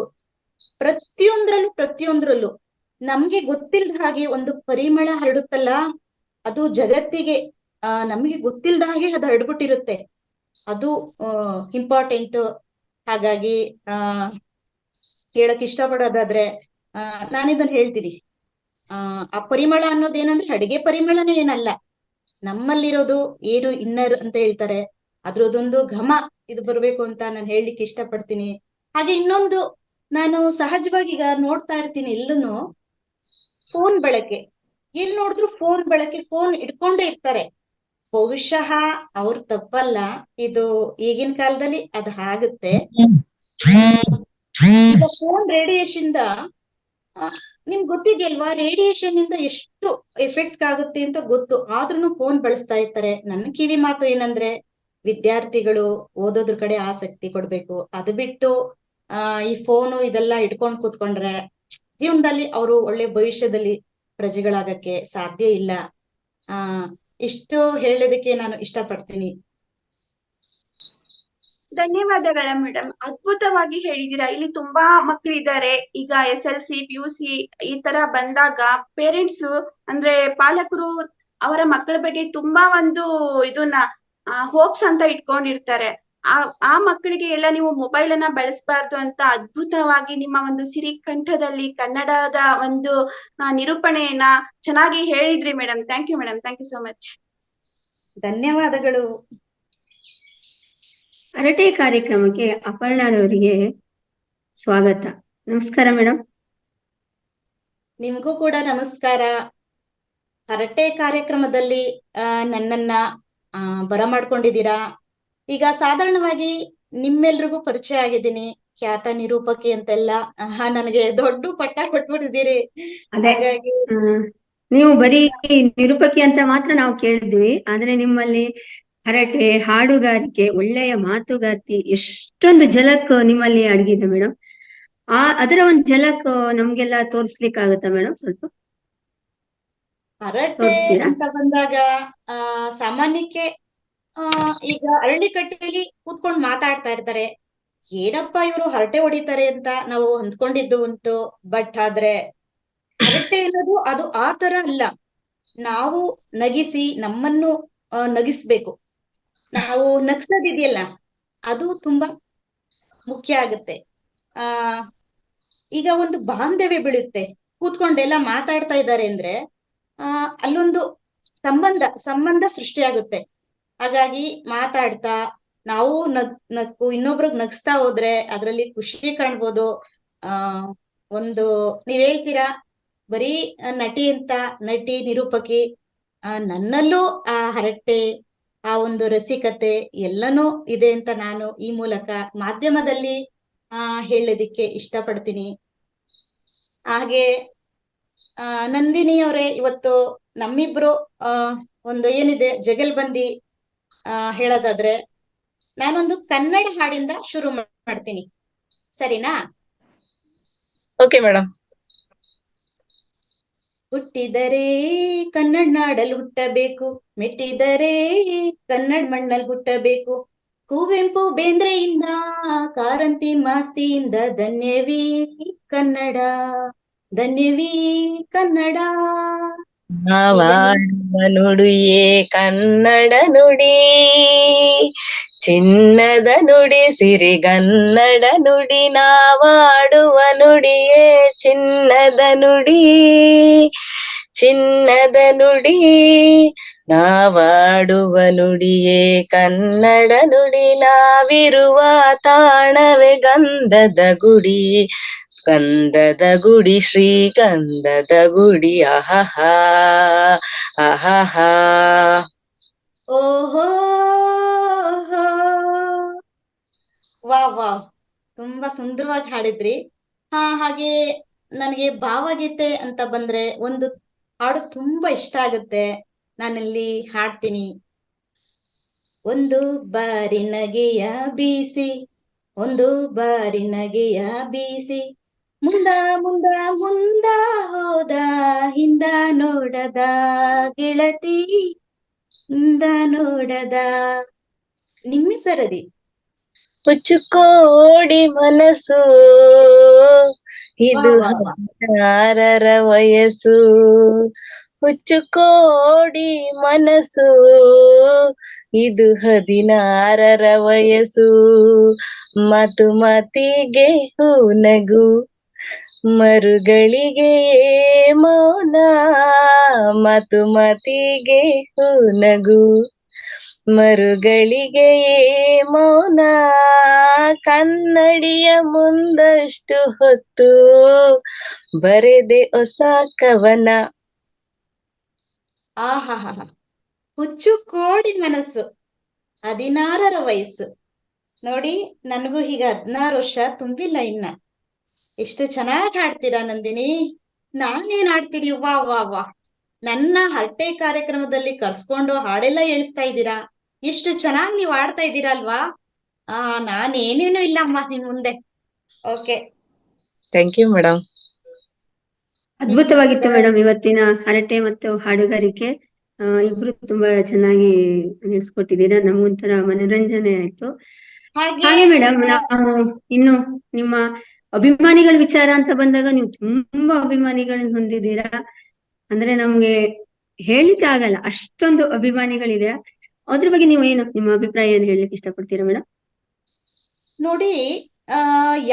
ಪ್ರತಿಯೊಂದ್ರಲ್ಲೂ ನಮ್ಗೆ ಗೊತ್ತಿಲ್ದ ಹಾಗೆ ಒಂದು ಪರಿಮಳ ಹರಡುತ್ತಲ್ಲ, ಅದು ಜಗತ್ತಿಗೆ ನಮ್ಗೆ ಗೊತ್ತಿಲ್ದ ಹಾಗೆ ಅದು ಹರಡ್ಬಿಟ್ಟಿರುತ್ತೆ. ಅದು ಇಂಪಾರ್ಟೆಂಟ್. ಹಾಗಾಗಿ ಹೇಳಕ್ ಇಷ್ಟಪಡೋದಾದ್ರೆ ನಾನಿದನ್ನ ಹೇಳ್ತೀನಿ. ಆ ಪರಿಮಳ ಅನ್ನೋದೇನಂದ್ರೆ ಅಡಿಗೆ ಪರಿಮಳನೇ ಏನಲ್ಲ, ನಮ್ಮಲ್ಲಿರೋದು ಏನು ಇನ್ನರ್ ಅಂತ ಹೇಳ್ತಾರೆ, ಅದ್ರದೊಂದು ಘಮ ಇದು ಬರ್ಬೇಕು ಅಂತ ನಾನು ಹೇಳಲಿಕ್ಕೆ ಇಷ್ಟಪಡ್ತೀನಿ. ಹಾಗೆ ಇನ್ನೊಂದು, ನಾನು ಸಹಜವಾಗಿ ಈಗ ನೋಡ್ತಾ ಇರ್ತೀನಿ ಎಲ್ಲೂನು ಫೋನ್ ಬಳಕೆ, ಎಲ್ಲಿ ನೋಡಿದ್ರು ಫೋನ್ ಬಳಕೆ, ಫೋನ್ ಇಟ್ಕೊಂಡೇ ಇರ್ತಾರೆ. ಬಹುಶಃ ಅವ್ರ ತಪ್ಪಲ್ಲ, ಇದು ಈಗಿನ ಕಾಲದಲ್ಲಿ ಅದು ಆಗುತ್ತೆ. ಈಗ ಫೋನ್ ರೇಡಿಯೇಷನ್ ನಿಮ್ಗೆ ಗೊತ್ತಿದೆಯಲ್ವಾ, ರೇಡಿಯೇಷನ್ ಇಂದ ಎಷ್ಟು ಎಫೆಕ್ಟ್ ಆಗುತ್ತೆ ಅಂತ ಗೊತ್ತು, ಆದ್ರೂ ಫೋನ್ ಬಳಸ್ತಾ ಇರ್ತಾರೆ. ನನ್ನ ಕಿವಿ ಮಾತು ಏನಂದ್ರೆ, ವಿದ್ಯಾರ್ಥಿಗಳು ಓದೋದ್ರ ಕಡೆ ಆಸಕ್ತಿ ಕೊಡ್ಬೇಕು. ಅದು ಬಿಟ್ಟು ಈ ಫೋನು ಇದೆಲ್ಲ ಇಟ್ಕೊಂಡ್ ಕೂತ್ಕೊಂಡ್ರೆ ಜೀವನದಲ್ಲಿ ಅವರು ಒಳ್ಳೆ ಭವಿಷ್ಯದಲ್ಲಿ ಪ್ರಜೆಗಳಾಗಕ್ಕೆ ಸಾಧ್ಯ ಇಲ್ಲ. ಇಷ್ಟು ಹೇಳೋದಕ್ಕೆ ನಾನು ಇಷ್ಟಪಡ್ತೀನಿ. ಧನ್ಯವಾದಗಳ ಮೇಡಮ್, ಅದ್ಭುತವಾಗಿ ಹೇಳಿದೀರಾ. ಇಲ್ಲಿ ತುಂಬಾ ಮಕ್ಕಳಿದ್ದಾರೆ. ಈಗ SLC PUC ಈ ತರ ಬಂದಾಗ ಪೇರೆಂಟ್ಸ್ ಅಂದ್ರೆ ಪಾಲಕರು ಅವರ ಮಕ್ಕಳ ಬಗ್ಗೆ ತುಂಬಾ ಒಂದು ಇದನ್ನ ಹೋಪ್ಸ್ ಅಂತ ಇಟ್ಕೊಂಡಿರ್ತಾರೆ. ಆ ಮಕ್ಕಳಿಗೆ ಎಲ್ಲ ನೀವು ಮೊಬೈಲ್ ಅನ್ನ ಬಳಸಬಾರ್ದು ಅಂತ ಅದ್ಭುತವಾಗಿ ನಿಮ್ಮ ಒಂದು ಸಿರಿ ಕಂಠದಲ್ಲಿ ಕನ್ನಡದ ಒಂದು ನಿರೂಪಣೆಯನ್ನ ಚೆನ್ನಾಗಿ ಹೇಳಿದ್ರಿ madam. Thank you madam, thank you so much. ಧನ್ಯವಾದಗಳು. ಹರಟೆ ಕಾರ್ಯಕ್ರಮಕ್ಕೆ ಅಪರ್ಣಾರವರಿಗೆ ಸ್ವಾಗತ. ನಮಸ್ಕಾರ ಮೇಡಮ್. ನಿಮ್ಗೂ ಕೂಡ ನಮಸ್ಕಾರ. ಹರಟೆ ಕಾರ್ಯಕ್ರಮದಲ್ಲಿ ನನ್ನನ್ನ ಬರಮಾಡ್ಕೊಂಡಿದ್ದೀರಾ. ಈಗ ಸಾಧಾರಣವಾಗಿ ನಿಮ್ಮೆಲ್ರಿಗೂ ಪರಿಚಯ ಆಗಿದ್ದೀನಿ, ಖ್ಯಾತ ನಿರೂಪಕಿ ಅಂತೆಲ್ಲ ನನಗೆ ದೊಡ್ಡ ಪಟ್ಟ ಕೊಟ್ಬಿಟ್ಟಿದ್ದೀರಿ. ಹಾಗಾಗಿ ನೀವು ಬರೀ ನಿರೂಪಕಿ ಅಂತ ಮಾತ್ರ ನಾವು ಕೇಳಿದ್ವಿ, ಆದ್ರೆ ನಿಮ್ಮಲ್ಲಿ ಹರಟೆ, ಹಾಡುಗಾರಿಕೆ, ಒಳ್ಳೆಯ ಮಾತುಗಾತಿ, ಎಷ್ಟೊಂದು ಝಲಕ್ ನಿಮ್ಮಲ್ಲಿ ಅಡಗಿದೆ ಮೇಡಮ್. ಅದರ ಒಂದು ಝಲಕ್ ನಮ್ಗೆಲ್ಲ ತೋರಿಸ್ಲಿಕ್ಕಾಗತ್ತಾ ಮೇಡಮ್? ಸ್ವಲ್ಪ ಹರಟೆ ತೋರಿಸ್ತೀರಾ? ಅಂತ ಬಂದಾಗ ಸಾಮಾನ್ಯಕ್ಕೆ ಈಗ ಅರಳಿಕಟ್ಟೆಯಲ್ಲಿ ಕೂತ್ಕೊಂಡು ಮಾತಾಡ್ತಾ ಇರ್ತಾರೆ, ಏನಪ್ಪಾ ಇವರು ಹರಟೆ ಹೊಡಿತಾರೆ ಅಂತ ನಾವು ಅಂದ್ಕೊಂಡಿದ್ದು ಉಂಟು. ಬಟ್ ಆದ್ರೆ ಹರಟೆ ಅನ್ನೋದು ಅದು ಆ ತರ ಅಲ್ಲ. ನಾವು ನಗಿಸಿ ನಮ್ಮನ್ನು ನಗಿಸ್ಬೇಕು. ನಾವು ನಗ್ಸೋದಿದೆಯಲ್ಲ, ಅದು ತುಂಬಾ ಮುಖ್ಯ ಆಗುತ್ತೆ. ಆ ಈಗ ಒಂದು ಬಾಂಧವ್ಯ ಬೆಳೆಯುತ್ತೆ. ಕೂತ್ಕೊಂಡೆಲ್ಲ ಮಾತಾಡ್ತಾ ಇದ್ದಾರೆ ಅಂದ್ರೆ ಅಲ್ಲೊಂದು ಸಂಬಂಧ ಸೃಷ್ಟಿಯಾಗುತ್ತೆ. ಹಾಗಾಗಿ ಮಾತಾಡ್ತಾ ನಾವು ನಕ್ಕು ಇನ್ನೊಬ್ರಿಗೆ ನಗಿಸ್ತಾ ಹೋದ್ರೆ ಅದರಲ್ಲಿ ಖುಷಿ ಕಾಣ್ಬೋದು. ಒಂದು ನೀವ್ ಹೇಳ್ತೀರಾ ಬರೀ ನಟಿ ಅಂತ, ನಟಿ ನಿರೂಪಕಿ, ನನ್ನಲ್ಲೂ ಆ ಹರಟೆ, ಆ ಒಂದು ರಸಿಕತೆ ಎಲ್ಲನೂ ಇದೆ ಅಂತ ನಾನು ಈ ಮೂಲಕ ಮಾಧ್ಯಮದಲ್ಲಿ ಹೇಳೋದಿಕ್ಕೆ ಇಷ್ಟಪಡ್ತೀನಿ. ಹಾಗೆ ನಂದಿನಿ ಅವರೇ, ಇವತ್ತು ನಮ್ಮಿಬ್ರು ಒಂದು ಏನಿದೆ ಜಗಲ್ಬಂದಿ ಹೇಳೋದಾದ್ರೆ, ನಾನೊಂದು ಕನ್ನಡ ಹಾಡಿಂದ ಶುರು ಮಾಡ್ತೀನಿ, ಸರಿನಾ? Okay madam. ಹುಟ್ಟಿದರೆ ಕನ್ನಡ ನಾಡಲ್ಲಿ ಹುಟ್ಟಬೇಕು, ಮೆಟ್ಟಿದರೆ ಕನ್ನಡ ಮಣ್ಣಲ್ಲಿ ಹುಟ್ಟಬೇಕು. ಕುವೆಂಪು ಬೇಂದ್ರೆಯಿಂದ, ಕಾರಂತಿ ಮಾಸ್ತಿಯಿಂದ, ಧನ್ಯವೀ ಕನ್ನಡ, ಧನ್ಯವೀ ಕನ್ನಡ. ನಾವಾಡುವ ನುಡಿಯೇ ಕನ್ನಡ ನುಡಿ, ಚಿನ್ನದ ನುಡಿ ಸಿರಿಗನ್ನಡ ನುಡಿ. ನಾವಾಡುವ ನುಡಿಯೇ ಚಿನ್ನದ ನುಡಿ, ಚಿನ್ನದ ನುಡಿ. ನಾವಾಡುವ ನುಡಿಯೇ ಕನ್ನಡ ನುಡಿ. ನಾವಿರುವ ತಾಣವೇ ಗಂಧದ ಗುಡಿ, ಗಂಧದ ಗುಡಿ, ಶ್ರೀಗಂಧದ ಗುಡಿ. ಅಹಹಾ ಅಹಹಾ. ಓಹೋ ವಾ, ತುಂಬಾ ಸುಂದರವಾಗಿ ಹಾಡಿದ್ರಿ. ಹಾಗೆ ನನಗೆ ಭಾವಗೀತೆ ಅಂತ ಬಂದ್ರೆ ಒಂದು ಹಾಡು ತುಂಬಾ ಇಷ್ಟ ಆಗುತ್ತೆ, ನಾನಲ್ಲಿ ಹಾಡ್ತೀನಿ. ಒಂದು ಬಾರಿ ನಗೆಯ ಬೀಸಿ, ಒಂದು ಬಾರಿ ನಗೆಯ ಬೀಸಿ, ಮುಂದ ಮುಂದ ಮುಂದ ಹೋದ, ಹಿಂದ ನೋಡದ ಗೆಳತಿ, ಹಿಂದ ನೋಡದ. ನಿಮ್ಮ ಸರದಿ. ಹುಚ್ಚುಕೋಡಿ ಮನಸ್ಸು, ಇದು ವಾ, ವಾ, ವಾ. 16ರ ವಯಸ್ಸು. ಹುಚ್ಚುಕೋಡಿ ಮನಸ್ಸು, ಇದು 16ರ ವಯಸ್ಸು. ಮಾತು ಮಾತಿಗೆ ಹೂ ನಗು, ಮರುಗಳಿಗೆ ಮೌನ. ಮಾತು ಮಾತಿಗೆ ಹೂ ನಗು, ಮರುಗಳಿಗೆ ಮೌನ. ಕನ್ನಡಿಯ ಮುಂದಷ್ಟು ಹೊತ್ತು ಬರೆದೆ ಹೊಸ ಕವನ. ಆಹಾ, ಹುಚ್ಚು ಕೋಡಿ ಮನಸ್ಸು, 16ರ ವಯಸ್ಸು. ನೋಡಿ, ನನಗೂ ಈಗ 16 ವರ್ಷ ತುಂಬಿಲ್ಲ ಇನ್ನ. ಎಷ್ಟು ಚೆನ್ನಾಗಿ ಹಾಡ್ತೀರಾ ನಂದಿನಿ. ನಾನೇನ್ ಹಾಡ್ತೀನಿ, ವಾ ವಾ ವಾ. ನನ್ನ ಹರಟೆ ಕಾರ್ಯಕ್ರಮದಲ್ಲಿ ಕರ್ಸ್ಕೊಂಡು ಹಾಡೆಲ್ಲ ಹೇಳಿಸ್ತಾ ಇದ್ದೀರಾ. ಎಷ್ಟು ಚೆನ್ನಾಗಿ ನೀವು ಆಡ್ತಾ ಇದ್ದೀರಾ ಅಲ್ವಾ? ನಾನೇನೇನು ಇಲ್ಲಮ್ಮ ನಿನ್ ಮುಂದೆ. Okay, thank you madam. ಅದ್ಭುತವಾಗಿತ್ತು ಮೇಡಮ್ ಇವತ್ತಿನ ಹರಟೆ ಮತ್ತು ಹಾಡುಗಾರಿಕೆ. ಇಬ್ರು ತುಂಬಾ ಚೆನ್ನಾಗಿ ನಡೆಸ್ಕೊಟ್ಟಿದ್ದೀರಾ, ನಮಗೊಂಥರ ಮನರಂಜನೆ ಆಯ್ತು. ಹಾಗೆ ಮೇಡಮ್, ನಾವು ಇನ್ನು ನಿಮ್ಮ ಅಭಿಮಾನಿಗಳ ವಿಚಾರ ಅಂತ ಬಂದಾಗ ನೀವು ತುಂಬಾ ಅಭಿಮಾನಿಗಳನ್ನ ಹೊಂದಿದ್ದೀರಾ. ಅಂದ್ರೆ ನಮ್ಗೆ ಹೇಳಿಕ್ಕೆ ಆಗಲ್ಲ, ಅಷ್ಟೊಂದು ಅಭಿಮಾನಿಗಳಿದ್ದೀರಾ. ಅದ್ರ ಬಗ್ಗೆ ನೀವು ಏನು ನಿಮ್ಮ ಅಭಿಪ್ರಾಯ ಏನು ಹೇಳಲಿಕ್ಕೆ ಇಷ್ಟಪಡ್ತೀರಾ ಮೇಡಮ್? ನೋಡಿ,